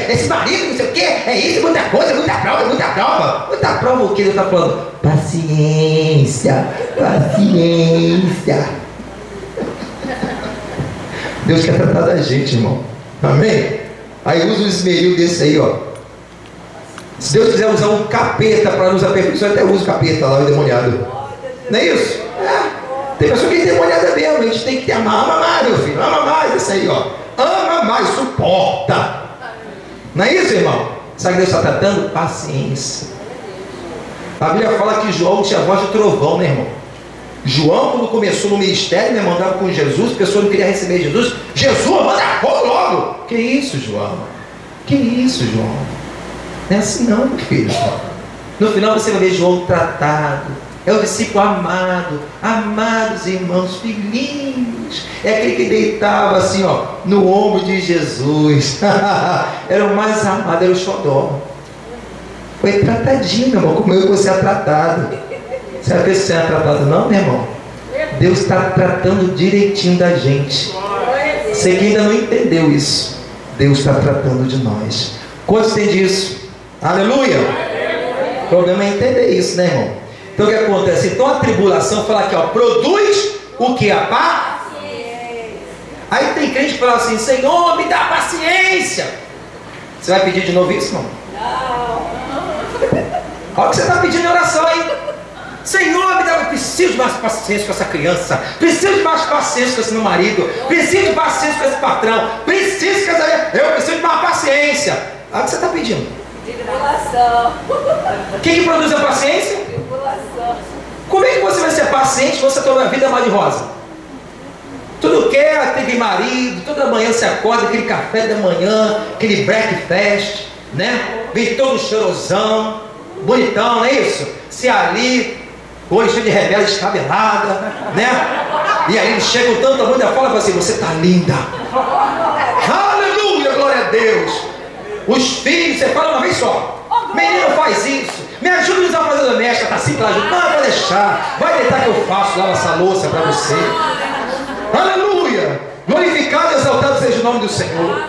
esse marido, não sei o que, é isso, muita coisa, muita prova, muita prova, muita prova o que ele está falando? Paciência, paciência. Deus quer tratar da gente, irmão. Amém? Aí usa um esmeril desse aí, ó. Se Deus quiser usar um capeta para nos aperfeiçoar, até usa o capeta lá, o endemoniado. Não é isso? Tem pessoa que é endemoniada mesmo. A gente tem que amar. Ama mais, meu filho. Ama mais esse aí, ó. Ama mais, suporta. Não é isso, irmão? Sabe que Deus está tratando? Paciência. A Bíblia fala que João tinha voz de trovão, né, irmão? João, quando começou no ministério, né, mandava com Jesus, a pessoa não queria receber Jesus. Jesus, manda fogo logo. Que isso, João? Que isso, João? Não é assim não, meu filho. No final você vai ver João tratado. É o discípulo amado. Amados irmãos, filhinhos. É aquele que deitava assim, ó, no ombro de Jesus. Era o mais amado, era o xodó. Foi tratadinho, meu irmão, como eu e você é tratado. Você acha que você é tratado não, meu irmão? Deus está tratando direitinho da gente. Você que ainda não entendeu isso, Deus está tratando de nós. Quantos tem disso? Aleluia! O problema é entender isso, né, irmão? Então o que acontece? Então a tribulação fala aqui, ó, produz o que? A paciência. Aí tem crente que fala assim, Senhor, me dá paciência. Você vai pedir de novo isso, irmão? Não. Olha o que você está pedindo em oração aí. Senhor, me dá, eu preciso de mais paciência com essa criança, preciso de mais paciência com esse meu marido, preciso de paciência com esse patrão, eu preciso de mais paciência. Olha o que você está pedindo. Tribulação. O que produz a paciência? Tribulação. Como é que você vai ser paciente se você toda a vida mais de rosa? Tudo quer, tem marido, toda manhã você acorda, aquele café da manhã, aquele breakfast, né? Vem todo cheirosão, bonitão, não é isso? Se ali, hoje cheio de rebelde descabelada, né? E aí eles chegam tanto a muita fala e falam assim, você está linda. Aleluia, glória a Deus. Os filhos, você fala uma vez só, menino faz isso, me ajuda a usar a fazer doméstica, está assim para ajudar, não, vai deixar, vai deitar que eu faço, lava essa louça para você. Aleluia, glorificado e exaltado seja o nome do Senhor.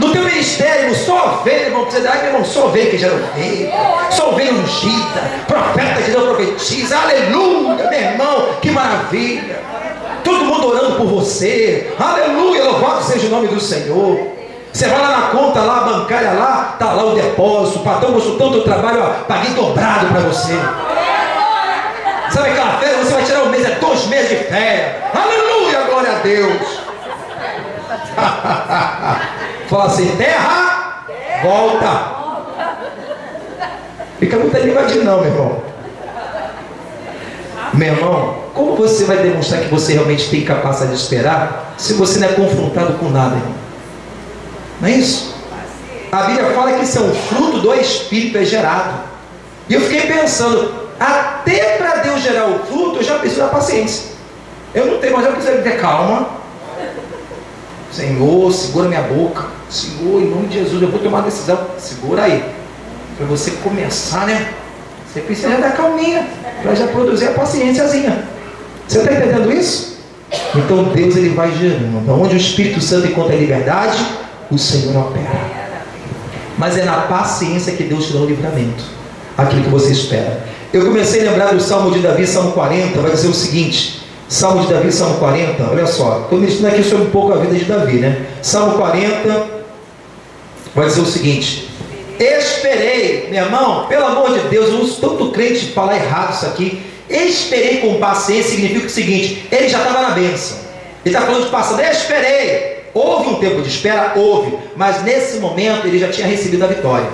No teu ministério, só ovelha, irmão, precisa dar, irmão, só ovelha que gera ovelha, só ovelha ungida, profeta que Deus profetiza, aleluia, meu irmão, que maravilha. Todo mundo orando por você, aleluia, louvado seja o nome do Senhor. Você vai lá na conta, lá, a bancária lá, tá lá o depósito, o patrão gostou tanto do trabalho, ó, paguei dobrado para você. Sabe aquela férias, você vai tirar um mês, é 2 meses de férias, aleluia, glória a Deus. Fala assim, terra, volta. Fica muito animadinho não, meu irmão. Meu irmão, como você vai demonstrar que você realmente tem capacidade de esperar se você não é confrontado com nada, irmão? Não é isso? A Bíblia fala que isso é um fruto do Espírito, é gerado. E eu fiquei pensando, até para Deus gerar o fruto, eu já preciso da paciência. Eu não tenho, mas eu preciso ter calma. Senhor, segura minha boca. Senhor, em nome de Jesus, eu vou tomar uma decisão. Segura aí. Para você começar, né? Você precisa dar calminha para já produzir a paciênciazinha. Você está entendendo isso? Então Deus, ele vai gerando. Onde o Espírito Santo encontra a liberdade, o Senhor opera. Mas é na paciência que Deus te dá o livramento, aquilo que você espera. Eu comecei a lembrar do Salmo de Davi, Salmo 40, vai dizer o seguinte. Salmo de Davi, Salmo 40, olha só, estou me ensinando aqui sobre um pouco a vida de Davi, né? Salmo 40 vai dizer o seguinte: esperei, meu irmão, pelo amor de Deus, eu uso tanto crente falar errado isso aqui. Esperei com paciência significa o seguinte: ele já estava na bênção, ele está falando de passado, esperei. Houve um tempo de espera, houve, mas nesse momento ele já tinha recebido a vitória.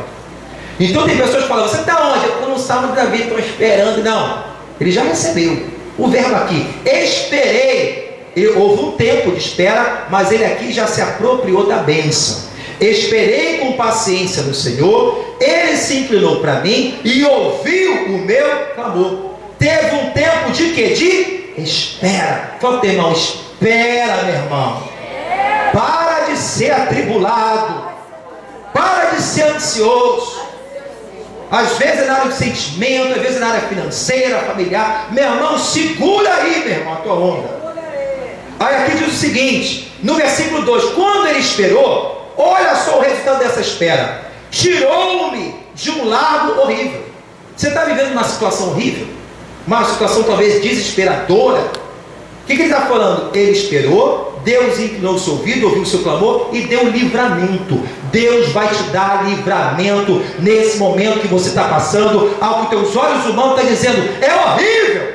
Então tem pessoas que falam, você está onde? Eu estou no Salmo de Davi, estou esperando. Não, ele já recebeu. O verbo aqui, esperei. Houve um tempo de espera, mas ele aqui já se apropriou da bênção. Esperei com paciência no Senhor, ele se inclinou para mim e ouviu o meu clamor. Teve um tempo de quê? De espera. Fala, teu irmão, espera, meu irmão. Para de ser atribulado, para de ser ansioso. Às vezes é na área de sentimento, às vezes é na área financeira, familiar. Meu irmão, segura aí, meu irmão, a tua onda. Aí aqui diz o seguinte, no versículo 2: quando ele esperou, olha só o resultado dessa espera: tirou-me de um lago horrível. Você está vivendo uma situação horrível, uma situação talvez desesperadora. O que ele está falando? Ele esperou, Deus inclinou o seu ouvido, ouviu o seu clamor e deu livramento. Deus vai te dar livramento nesse momento que você está passando, ao que teus olhos humanos estão dizendo, é horrível.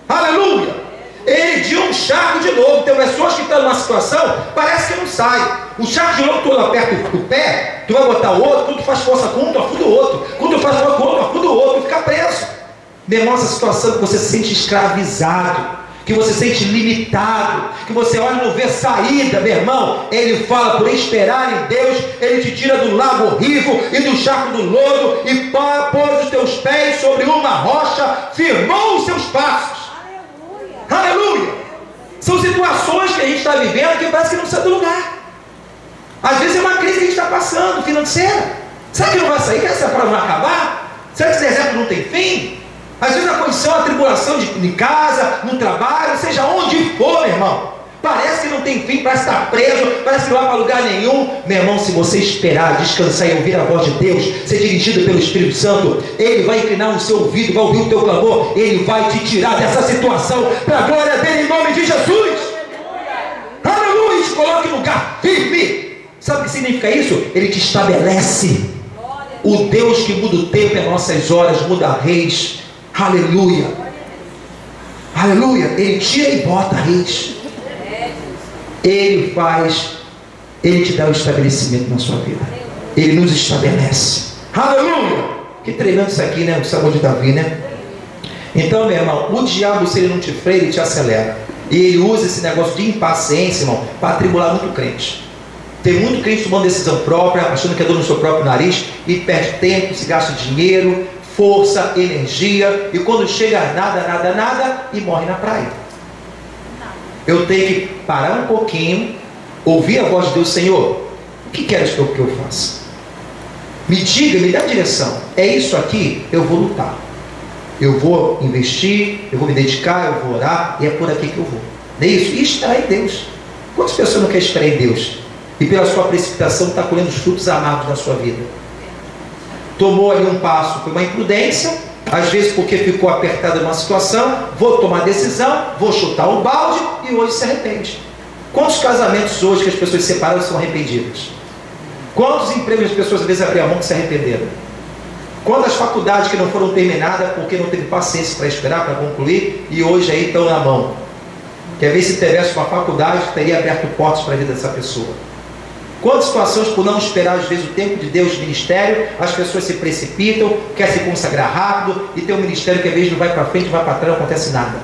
Aleluia! Ele deu um charco de lobo. Tem pessoas que estão numa situação, parece que não sai. O charco de lobo, tu aperta o pé, tu vai botar o outro, tu faz força com um, tu afunda o outro. Quando tu faz força com o outro, afunda o outro, tu fica preso. Meu irmão, essa situação que você se sente escravizado, que você se sente limitado, que você olha e não vê saída, meu irmão, ele fala, por esperar em Deus, ele te tira do lago horrível e do charco do lodo e pôs os teus pés sobre uma rocha, firmou os seus passos. Aleluia! São situações que a gente está vivendo que parece que não sai do lugar. Às vezes é uma crise que a gente está passando, financeira. Será que não vai sair? Será que essa prova não vai acabar? Será que esse deserto não tem fim? Às vezes a condição, a tribulação em casa, no trabalho, seja onde for, meu irmão. Parece que não tem fim, parece que está preso, parece que não vai para lugar nenhum. Meu irmão, se você esperar, descansar e ouvir a voz de Deus, ser dirigido pelo Espírito Santo, Ele vai inclinar o seu ouvido, vai ouvir o teu clamor, Ele vai te tirar dessa situação, para a glória dEle, em nome de Jesus. Aleluia! Te coloque em lugar firme. Sabe o que significa isso? Ele te estabelece. O Deus que muda o tempo em nossas horas, muda reis. Aleluia! Aleluia! Ele tira e bota reis. Ele faz, Ele te dá o estabelecimento na sua vida. Ele nos estabelece. Aleluia! Que treinando isso aqui, né? O Salmo de Davi, né? Então, meu irmão, o diabo, se ele não te freia, ele te acelera. E ele usa esse negócio de impaciência, irmão, para atribular muito crente. Tem muito crente tomando decisão própria, achando que é dono do seu próprio nariz, e perde tempo, se gasta dinheiro, força, energia, e quando chega nada, e morre na praia. Eu tenho que parar um pouquinho, ouvir a voz de Deus. Senhor, o que queres que eu faça? Me diga, me dá a direção. É isso aqui, eu vou lutar. Eu vou investir, eu vou me dedicar, eu vou orar, e é por aqui que eu vou. Não é isso? E esperar em Deus. Quantas pessoas não querem esperar em Deus? E pela sua precipitação está colhendo os frutos amargos na sua vida. Tomou ali um passo, foi uma imprudência. Às vezes porque ficou apertado em uma situação, vou tomar decisão, vou chutar o balde e hoje se arrepende. Quantos casamentos hoje que as pessoas se separaram são arrependidas? Quantos empregos as pessoas às vezes abriram a mão que se arrependeram? Quantas faculdades que não foram terminadas porque não teve paciência para esperar, para concluir, e hoje aí estão na mão? Quer ver se tivesse uma faculdade que teria aberto portas para a vida dessa pessoa? Quantas situações, por não esperar às vezes o tempo de Deus, ministério, as pessoas se precipitam, quer se consagrar rápido, e tem um ministério que às vezes não vai para frente, vai para trás, não acontece nada.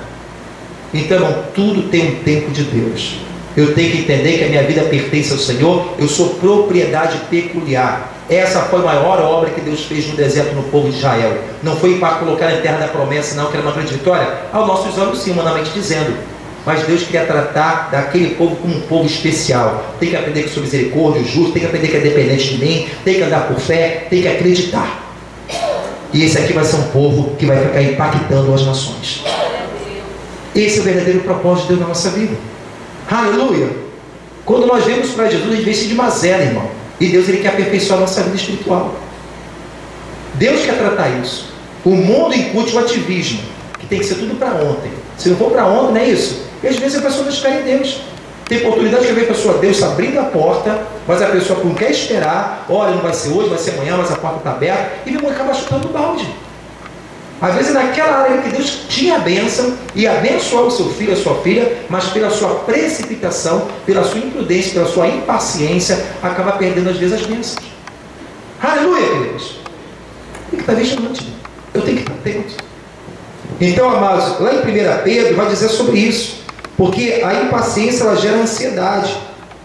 Então, irmão, tudo tem um tempo de Deus. Eu tenho que entender que a minha vida pertence ao Senhor, eu sou propriedade peculiar. Essa foi a maior obra que Deus fez no deserto no povo de Israel. Não foi para colocar na terra da promessa, não, que era uma grande vitória. Aos nossos olhos, sim, humanamente dizendo. Mas Deus queria tratar daquele povo como um povo especial. Tem que aprender que sou misericórdia, justo, tem que aprender que é dependente de mim, tem que andar por fé, tem que acreditar. E esse aqui vai ser um povo que vai ficar impactando as nações. Esse é o verdadeiro propósito de Deus na nossa vida. Aleluia! Quando nós vemos para Jesus, a gente vê isso de mazela, irmão. E Deus, Ele quer aperfeiçoar a nossa vida espiritual. Deus quer tratar isso. O mundo incute o ativismo, que tem que ser tudo para ontem. Se não for para ontem, não é isso? E às vezes a pessoa não espera em Deus. Tem oportunidade de ver a pessoa, Deus está abrindo a porta, mas a pessoa não quer esperar. Olha, não vai ser hoje, vai ser amanhã, mas a porta está aberta. E vem acabar chutando o balde. Às vezes é naquela área que Deus tinha a bênção e abençoou o seu filho, a sua filha, mas pela sua precipitação, pela sua imprudência, pela sua impaciência, acaba perdendo às vezes as bênçãos. Aleluia, queridos. Tem que estar vigilante. Eu tenho que estar atento. Então, amados, lá em 1 Pedro vai dizer sobre isso, porque a impaciência ela gera ansiedade,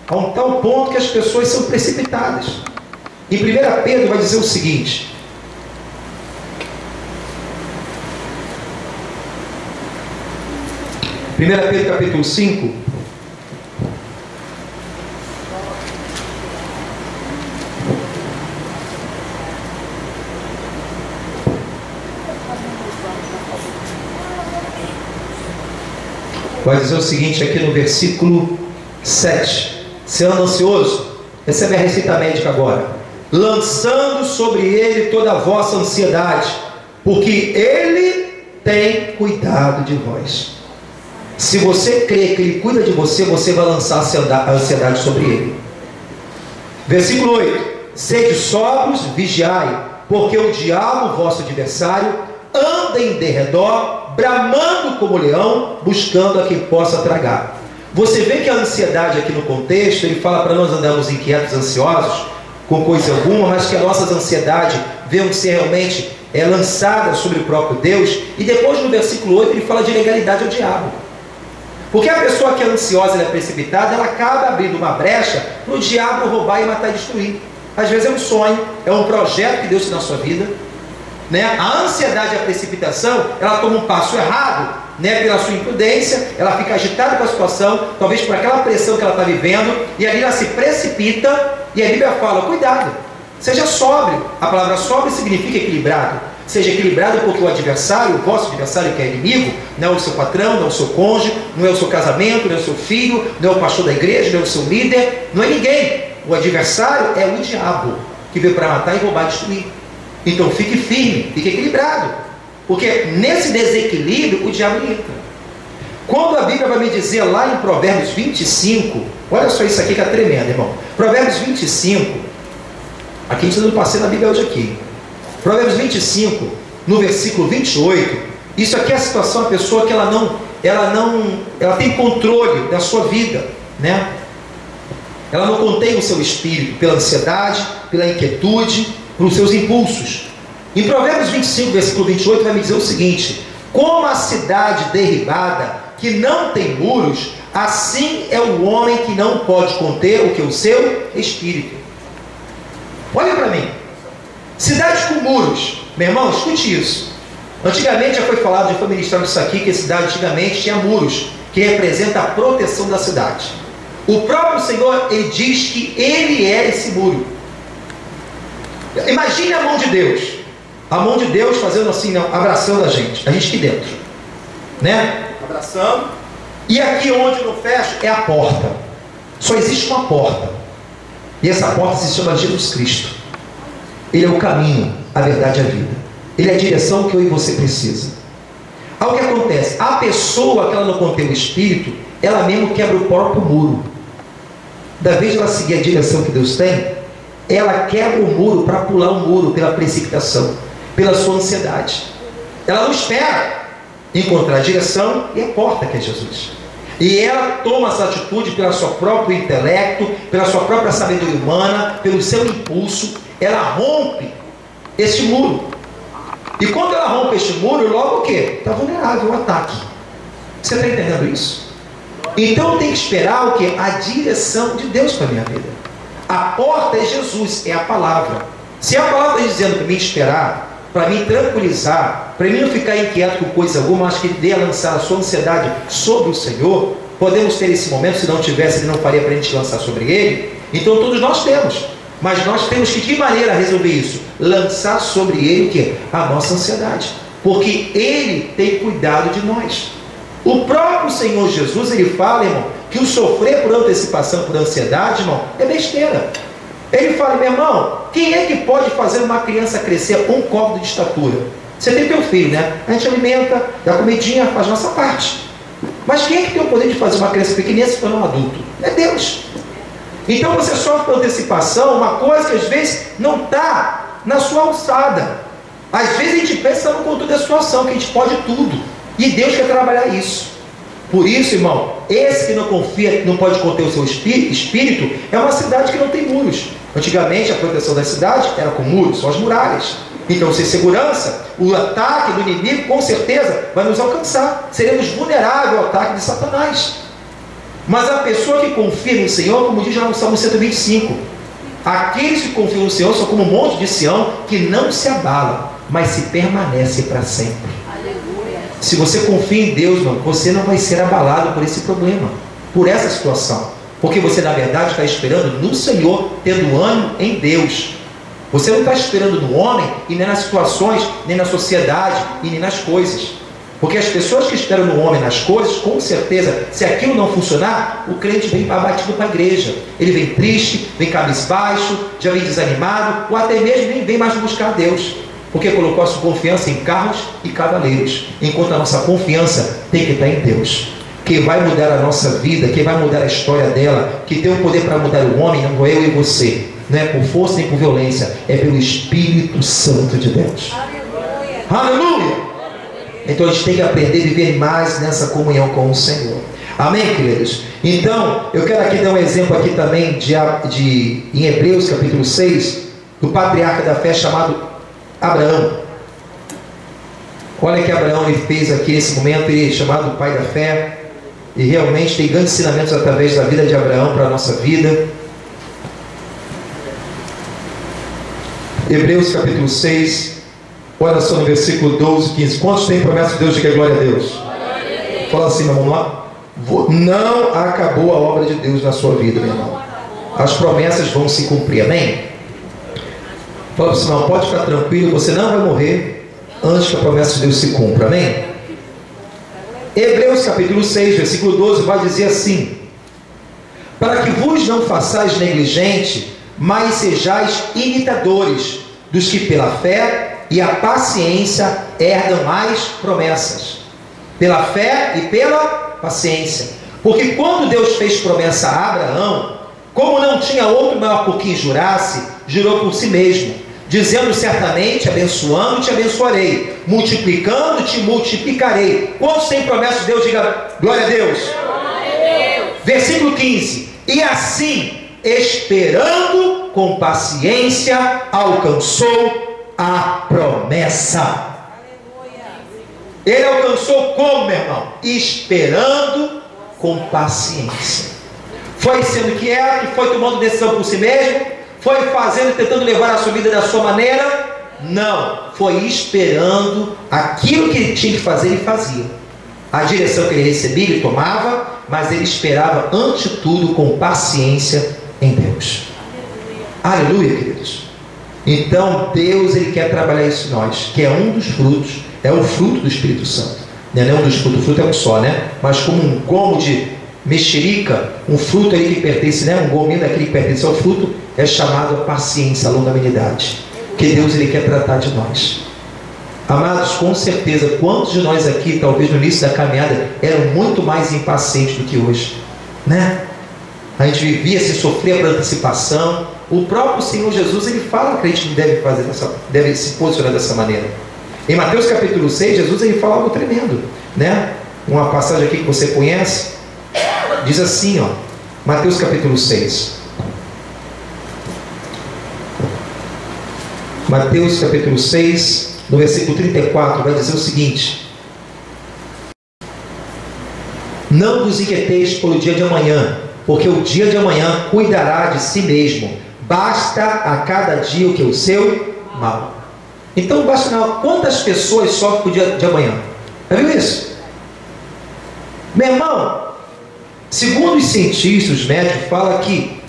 a um tal ponto que as pessoas são precipitadas. Em 1 Pedro vai dizer o seguinte: 1 Pedro capítulo 5, vai dizer o seguinte aqui no versículo 7: se anda ansioso, recebe a receita médica agora, lançando sobre ele toda a vossa ansiedade, porque Ele tem cuidado de vós. Se você crê que Ele cuida de você, você vai lançar a ansiedade sobre Ele. Versículo 8: sede sóbrios, vigiai, porque o diabo, vosso adversário, anda em derredor, bramando como leão, buscando a quem possa tragar. Você vê que a ansiedade aqui no contexto, ele fala para nós andarmos inquietos, ansiosos, com coisa alguma, mas que a nossa ansiedade venham ser realmente lançada sobre o próprio Deus. E depois no versículo 8 ele fala de legalidade ao diabo. Porque a pessoa que é ansiosa e é precipitada, ela acaba abrindo uma brecha para o diabo roubar e matar e destruir. Às vezes é um sonho, é um projeto que Deus tem na sua vida, né? A ansiedade e a precipitação, ela toma um passo errado, né? Pela sua imprudência, ela fica agitada com a situação, talvez por aquela pressão que ela está vivendo, e ali ela se precipita, e a Bíblia fala, cuidado, seja sóbrio. A palavra sóbrio significa equilibrado. Seja equilibrado, porque o adversário, o vosso adversário que é inimigo, não é o seu patrão, não é o seu cônjuge, não é o seu casamento, não é o seu filho, não é o pastor da igreja, não é o seu líder, não é ninguém. O adversário é o diabo, que veio para matar e roubar e destruir. Então fique firme, fique equilibrado, porque nesse desequilíbrio o diabo entra. Quando a Bíblia vai me dizer lá em Provérbios 25, olha só isso aqui que é tremendo, irmão. Provérbios 25, aqui a gente não passei na Bíblia hoje aqui. Provérbios 25, no versículo 28, isso aqui é a situação da pessoa que ela tem controle da sua vida, né? Ela não contém o seu espírito pela ansiedade, pela inquietude, pelos seus impulsos. Em Provérbios 25, versículo 28, vai me dizer o seguinte: como a cidade derribada, que não tem muros, assim é o homem que não pode conter o que? O seu espírito. Olha para mim. Cidades com muros, meu irmão, escute isso. Antigamente já foi falado, já foi ministrado isso aqui, que a cidade antigamente tinha muros, que representa a proteção da cidade. O próprio Senhor, ele diz que ele é esse muro. Imagine a mão de Deus fazendo assim, não, abraçando a gente aqui dentro, né? Abraçando. E aqui onde não fecha é a porta. Só existe uma porta, e essa porta se chama Jesus Cristo. Ele é o caminho, a verdade e a vida. Ele é a direção que eu e você precisa. Aí o que acontece? A pessoa que ela não contém o Espírito, ela mesmo quebra o próprio muro. Da vez de ela seguir a direção que Deus tem, ela quebra o muro para pular o muro pela precipitação, pela sua ansiedade. Ela não espera encontrar a direção e a porta que é Jesus. E ela toma essa atitude pelo seu próprio intelecto, pela sua própria sabedoria humana, pelo seu impulso. Ela rompe este muro. E quando ela rompe este muro, logo o quê? Está vulnerável ao ataque. Você está entendendo isso? Então tem que esperar o quê? A direção de Deus para a minha vida. A porta é Jesus, é a palavra. Se a palavra está dizendo para mim esperar, para mim tranquilizar, para mim não ficar inquieto com coisa alguma, mas que ele dê a lançar a sua ansiedade sobre o Senhor, podemos ter esse momento. Se não tivesse, ele não faria para a gente lançar sobre ele. Então todos nós temos. Mas nós temos que, de maneira resolver isso? Lançar sobre ele o quê? A nossa ansiedade. Porque ele tem cuidado de nós. O próprio Senhor Jesus, ele fala, irmão, que o sofrer por antecipação, por ansiedade, irmão, é besteira. Ele fala, meu irmão, quem é que pode fazer uma criança crescer um côvado de estatura? Você tem teu filho, né? A gente alimenta, dá comidinha, faz nossa parte. Mas quem é que tem o poder de fazer uma criança pequenininha se tornar um adulto? É Deus. Então você sofre por antecipação uma coisa que às vezes não está na sua alçada. Às vezes a gente pensa no controle da situação, que a gente pode tudo. E Deus quer trabalhar isso. Por isso, irmão, esse que não confia, não pode conter o seu espírito, é uma cidade que não tem muros. Antigamente a proteção da cidade era com muros, são as muralhas. Então, sem segurança, o ataque do inimigo com certeza vai nos alcançar. Seremos vulneráveis ao ataque de Satanás. Mas a pessoa que confia no Senhor, como diz lá no Salmo 125, aqueles que confiam no Senhor são como um monte de Sião, que não se abala, mas se permanece para sempre. Aleluia. Se você confia em Deus, irmão, você não vai ser abalado por esse problema, por essa situação, porque você na verdade está esperando no Senhor, tendo ânimo em Deus. Você não está esperando no homem, e nem nas situações, nem na sociedade, e nem nas coisas. Porque as pessoas que esperam no homem, nas coisas, com certeza, se aquilo não funcionar, o crente vem abatido para a igreja. Ele vem triste, vem cabisbaixo, já vem desanimado, ou até mesmo nem vem mais buscar a Deus. Porque colocou a sua confiança em carros e cavaleiros, enquanto a nossa confiança tem que estar em Deus. Quem vai mudar a nossa vida, quem vai mudar a história dela, que tem o poder para mudar o homem, não é eu e você, não é por força nem por violência, é pelo Espírito Santo de Deus. Aleluia! Aleluia! Então a gente tem que aprender a viver mais nessa comunhão com o Senhor. Amém, queridos? Então, eu quero aqui dar um exemplo aqui também em Hebreus capítulo 6, do patriarca da fé chamado Abraão. Olha que Abraão ele fez aqui nesse momento, ele é chamado pai da fé, e realmente tem grandes ensinamentos através da vida de Abraão para a nossa vida. Hebreus capítulo 6, olha só no versículo 12, 15. Quantos tem promessa de Deus? Diga glória a Deus. Fala assim, meu irmão, lá. Não acabou a obra de Deus na sua vida, meu irmão. As promessas vão se cumprir, amém? Fala para o irmão, pode ficar tranquilo, você não vai morrer antes que a promessa de Deus se cumpra, amém? Hebreus capítulo 6, versículo 12 vai dizer assim: para que vos não façais negligente, mas sejais imitadores dos que pela fé e a paciência herdam as promessas. Pela fé e pela paciência. Porque quando Deus fez promessa a Abraão, como não tinha outro maior por quem jurasse, jurou por si mesmo, dizendo certamente, abençoando te abençoarei, multiplicando te multiplicarei. Quantos tem promessa de Deus? Diga glória a Deus. Versículo 15: e assim, esperando com paciência, alcançou a promessa. Ele alcançou como, meu irmão? Esperando com paciência. Foi sendo quieto, foi tomando decisão por si mesmo, foi fazendo, tentando levar a sua vida da sua maneira? Não, foi esperando aquilo que ele tinha que fazer, ele fazia. A direção que ele recebia, ele tomava, mas ele esperava, ante tudo, com paciência em Deus. Aleluia, queridos. Então, Deus, ele quer trabalhar isso em nós, que é um dos frutos, é o fruto do Espírito Santo. Não é um dos frutos, o fruto é um só, né? Mas como um gomo de mexerica, um fruto aí que pertence, né? Um gominho daquele que pertence ao fruto, é chamado a paciência, a longanimidade, que Deus, ele quer tratar de nós. Amados, com certeza, quantos de nós aqui, talvez no início da caminhada, eram muito mais impacientes do que hoje, né? A gente vivia, se sofria por antecipação. O próprio Senhor Jesus, ele fala que a gente deve se posicionar dessa maneira. Em Mateus capítulo 6, Jesus, ele fala algo tremendo, né? Uma passagem aqui que você conhece, diz assim, ó, Mateus capítulo 6. Mateus capítulo 6, no versículo 34, vai dizer o seguinte: não vos inquieteis pelo dia de amanhã, porque o dia de amanhã cuidará de si mesmo. Basta a cada dia o que? O seu mal. Então, basta não. Quantas pessoas sofrem com o dia de amanhã? Já viu isso? Meu irmão, segundo os cientistas, os médicos, falam que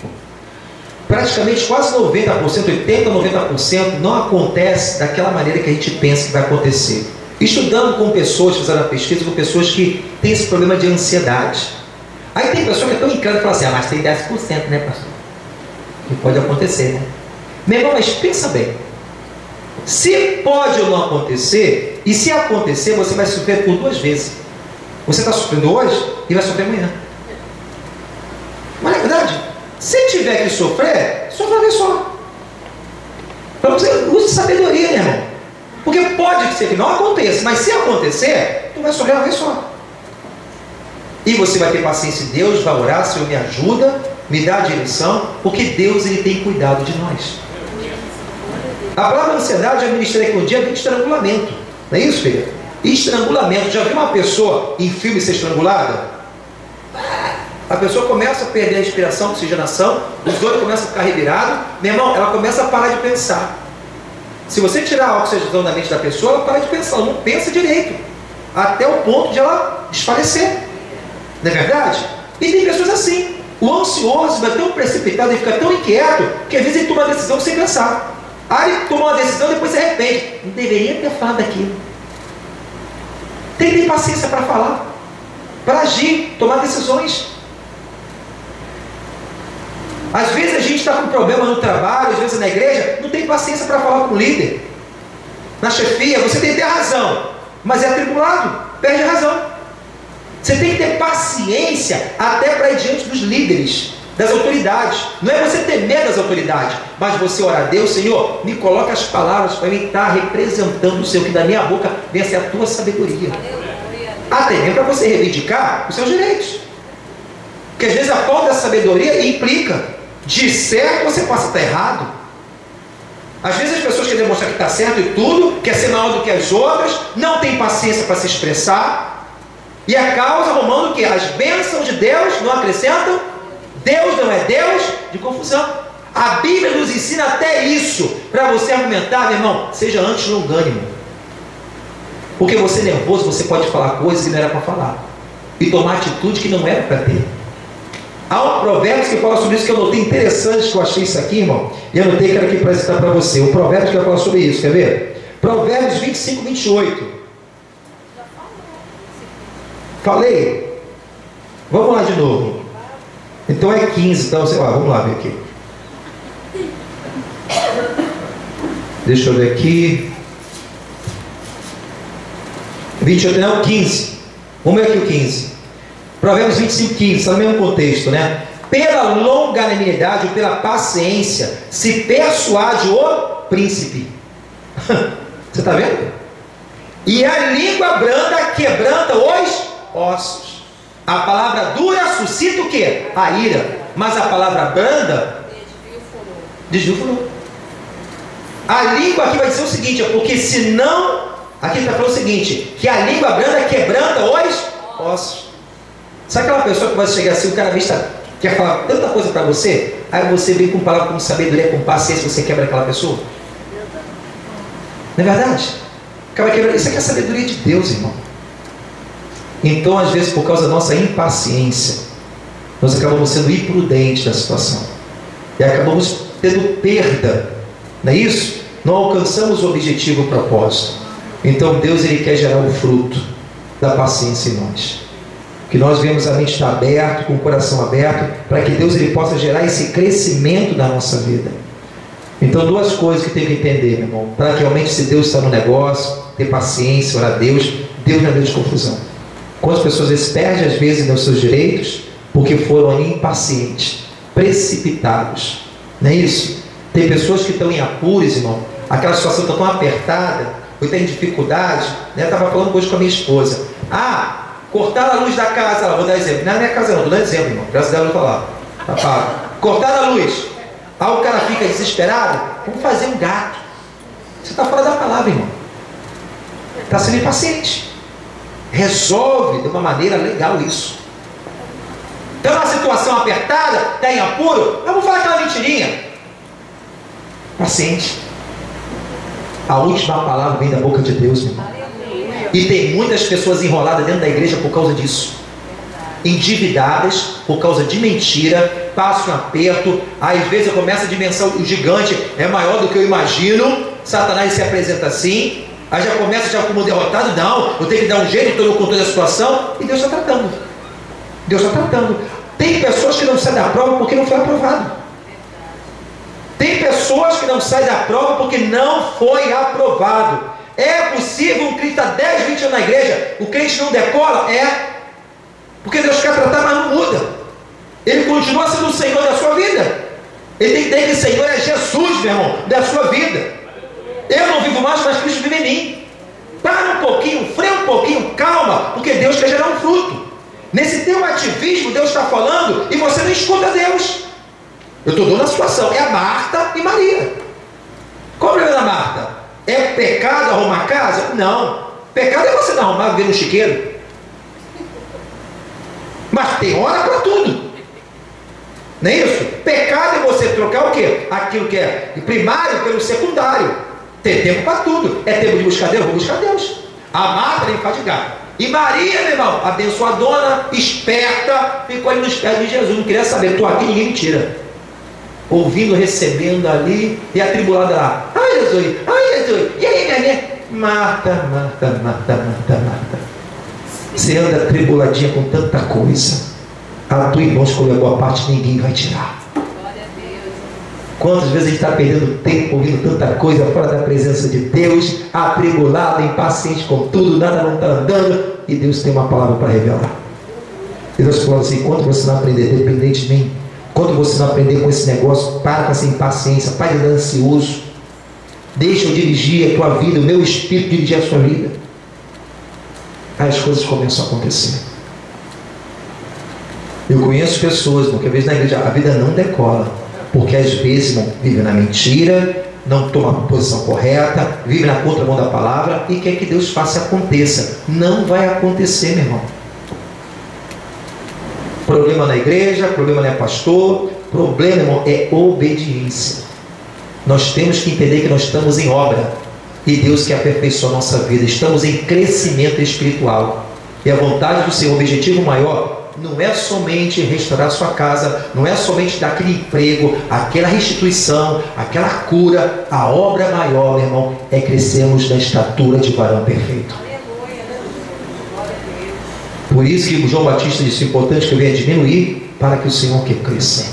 praticamente quase 90%, 80%, 90% não acontece daquela maneira que a gente pensa que vai acontecer. Estudando com pessoas, fazendo a pesquisa com pessoas que têm esse problema de ansiedade. Aí tem pessoa que é tão incrédula e fala assim, mas tem 10%, né, pastor? Que pode acontecer, né? Meu irmão, mas pensa bem. Se pode ou não acontecer, e se acontecer, você vai sofrer por duas vezes. Você está sofrendo hoje e vai sofrer amanhã. Mas é verdade. Se tiver que sofrer, sofre uma vez só. Para você, use sabedoria, né, irmão? Porque pode ser que não aconteça, mas se acontecer, tu vai sofrer uma vez só. E você vai ter paciência em Deus, vai orar, Senhor, me ajuda, me dá a direção, porque Deus, ele tem cuidado de nós. A palavra ansiedade, eu ministrei aqui um dia, vem de estrangulamento. Não é isso, filha? Estrangulamento. Já viu uma pessoa em filme ser estrangulada? A pessoa começa a perder a respiração, a oxigenação, os olhos começam a ficar revirados. Meu irmão, ela começa a parar de pensar. Se você tirar a oxigenação da mente da pessoa, ela para de pensar, ela não pensa direito, até o ponto de ela desfalecer. Não é verdade? E tem pessoas assim. O ansioso vai tão precipitado e fica tão inquieto que às vezes ele toma uma decisão sem pensar. Aí ele toma uma decisão e depois se arrepende. Não deveria ter falado aquilo. Tem que ter paciência para falar, para agir, tomar decisões. Às vezes a gente está com problema no trabalho, às vezes na igreja, não tem paciência para falar com o líder. na chefia, você tem que ter razão, mas é atribulado, perde a razão. Você tem que ter paciência até para ir diante dos líderes, das autoridades. Não é você ter medo das autoridades, mas você orar a Deus: Senhor, me coloca as palavras para eu estar representando o Senhor, que da minha boca venha ser a tua sabedoria. Até mesmo para você reivindicar os seus direitos. Porque às vezes a falta da sabedoria implica de certo você possa estar errado. Às vezes as pessoas querem demonstrar que está certo e tudo, quer ser maior do que as outras, não tem paciência para se expressar, e a causa arrumando que as bênçãos de Deus não acrescentam, Deus não é Deus de confusão. A Bíblia nos ensina até isso, para você argumentar, meu irmão, seja antes longânimo. Porque você nervoso, você pode falar coisas que não era para falar, e tomar atitude que não era para ter. Há um provérbio que fala sobre isso, que eu notei interessante, que eu achei isso aqui, irmão, e eu notei que era aqui para citar para você. O provérbio que vai falar sobre isso, quer ver? Provérbios 25, 28. Falei? Vamos lá de novo. Então é 15, então, sei lá, vamos lá ver aqui. Deixa eu ver aqui. 28, não, 15. Vamos ver aqui o 15. Provérbios 25, 15, está no mesmo contexto, né? Pela longanimidade ou pela paciência se persuade o príncipe. Você está vendo? E a língua branda quebranta os ossos. A palavra dura suscita o quê? A ira. Mas a palavra branda desvia o furor. A língua aqui vai dizer o seguinte, é porque senão, aqui está falando o seguinte, que a língua branda quebranta os ossos. Sabe aquela pessoa que vai chegar assim, o cara quer falar tanta coisa para você, aí você vem com palavra com sabedoria, com paciência, você quebra aquela pessoa? Não é verdade? Isso aqui é a sabedoria de Deus, irmão. Então, às vezes, por causa da nossa impaciência, nós acabamos sendo imprudentes na situação, e acabamos tendo perda, não é isso? Não alcançamos o objetivo, o propósito. Então Deus, Ele quer gerar o fruto da paciência em nós, que nós venhamos a mente estar aberto, com o coração aberto, para que Deus, Ele possa gerar esse crescimento na nossa vida. Então, duas coisas que tem que entender, meu irmão, para que realmente, se Deus está no negócio, ter paciência, orar a Deus. Deus não é Deus de confusão. Quantas pessoas vezes perdem, às vezes, os seus direitos, porque foram impacientes, precipitados, não é isso? Tem pessoas que estão em apuros, irmão, aquela situação está tão apertada, ou tem dificuldade, né? Estava falando hoje com a minha esposa, cortaram a luz da casa, vou dar exemplo, não é minha casa não, vou dar exemplo, irmão, graças a Deus eu estou lá, tá pago. Cortaram a luz, aí o cara fica desesperado, vamos fazer um gato. Você está fora da palavra, irmão, está sendo impaciente. Resolve de uma maneira legal isso. Então, uma situação apertada, está em apuro, vamos falar aquela mentirinha. Paciente. A última palavra vem da boca de Deus, meu irmão. E tem muitas pessoas enroladas dentro da igreja por causa disso, endividadas por causa de mentira, passa um aperto, às vezes começa a dimensão, o gigante é maior do que eu imagino, Satanás se apresenta assim, aí já começa como derrotado, não, eu tenho que dar um jeito, estou no controle da situação, e Deus está tratando. Deus está tratando. Tem pessoas que não saem da prova porque não foi aprovado. Tem pessoas que não saem da prova porque não foi aprovado. É possível um crente estar 10, 20 anos na igreja, o crente não decola? É. Porque Deus quer tratar, mas não muda. Ele continua sendo o Senhor da sua vida. Ele tem que entender que o Senhor é Jesus, meu irmão, da sua vida. Eu não vivo mais, mas Cristo vive em mim. Para um pouquinho, freia um pouquinho, calma, porque Deus quer gerar um fruto. Nesse teu ativismo, Deus está falando e você não escuta Deus. Eu estou dando a situação, é a Marta e Maria. Qual o problema da Marta? É pecado arrumar casa? Não. Pecado é você não arrumar, viver no chiqueiro. Mas tem hora para tudo. Não é isso? Pecado é você trocar o quê? Aquilo que é primário pelo secundário. Tem tempo para tudo. É tempo de buscar Deus? Vou buscar Deus. A Marta nem fadigar. E Maria, meu irmão, abençoadona, esperta, ficou ali nos pés de Jesus. Não queria saber, estou aqui, ninguém me tira. Ouvindo, recebendo ali, e atribulada lá. Ai, Jesus, e aí, minha? Marta. Você anda atribuladinha com tanta coisa. A tua irmã escolheu a boa parte, ninguém vai tirar. Quantas vezes a gente está perdendo tempo ouvindo tanta coisa fora da presença de Deus, atribulado, impaciente com tudo, nada não está andando, e Deus tem uma palavra para revelar. E Deus falou assim: enquanto você não aprender a depender de mim, enquanto você não aprender com esse negócio, para com essa impaciência, para de andar ansioso, deixa eu dirigir a tua vida, o meu Espírito dirigir a sua vida. Aí as coisas começam a acontecer. Eu conheço pessoas, porque às vezes na igreja a vida não decola, porque às vezes vive na mentira, não toma a posição correta, vive na contramão da palavra e quer que Deus faça aconteça. Não vai acontecer, meu irmão. Problema na igreja, problema não é pastor, problema, irmão, é obediência. Nós temos que entender que nós estamos em obra e Deus quer aperfeiçoar a nossa vida. Estamos em crescimento espiritual e a vontade do Senhor, o objetivo maior, não é somente restaurar sua casa, não é somente dar aquele emprego, aquela restituição, aquela cura. A obra maior, meu irmão, é crescermos na estatura de varão perfeito. Por isso que o João Batista disse: é importante que eu venha diminuir para que o Senhor que cresça.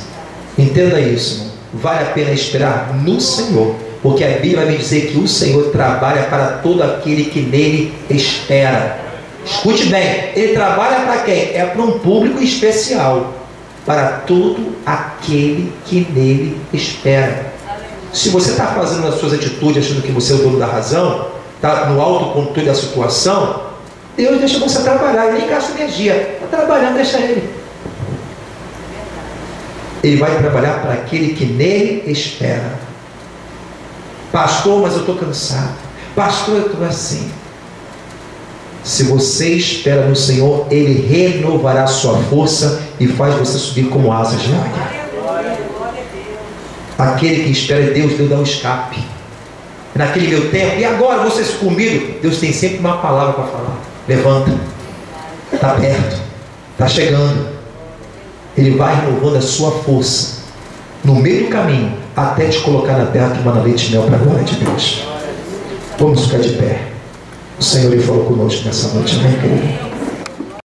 Entenda isso, irmão. Vale a pena esperar no Senhor, porque a Bíblia vai me dizer que o Senhor trabalha para todo aquele que nele espera. Escute bem, ele trabalha para quem? É para um público especial, para todo aquele que nele espera. Se você está fazendo as suas atitudes achando que você é o dono da razão, está no autocontrole da situação, Deus deixa você trabalhar, ele nem gasta energia, está trabalhando, deixa ele. Ele vai trabalhar para aquele que nele espera. Pastor, mas eu estou cansado. Pastor, eu estou assim. Se você espera no Senhor, Ele renovará a sua força e faz você subir como asas de águia. Aquele que espera em Deus, Deus dá um escape. Naquele meu tempo, e agora vocês comigo? Deus tem sempre uma palavra para falar. Levanta, está perto, está chegando. Ele vai renovando a sua força no meio do caminho, até te colocar na terra que manda leite e mel para a glória de Deus. Vamos ficar de pé. O Senhor falou conosco nessa noite, amém, querido?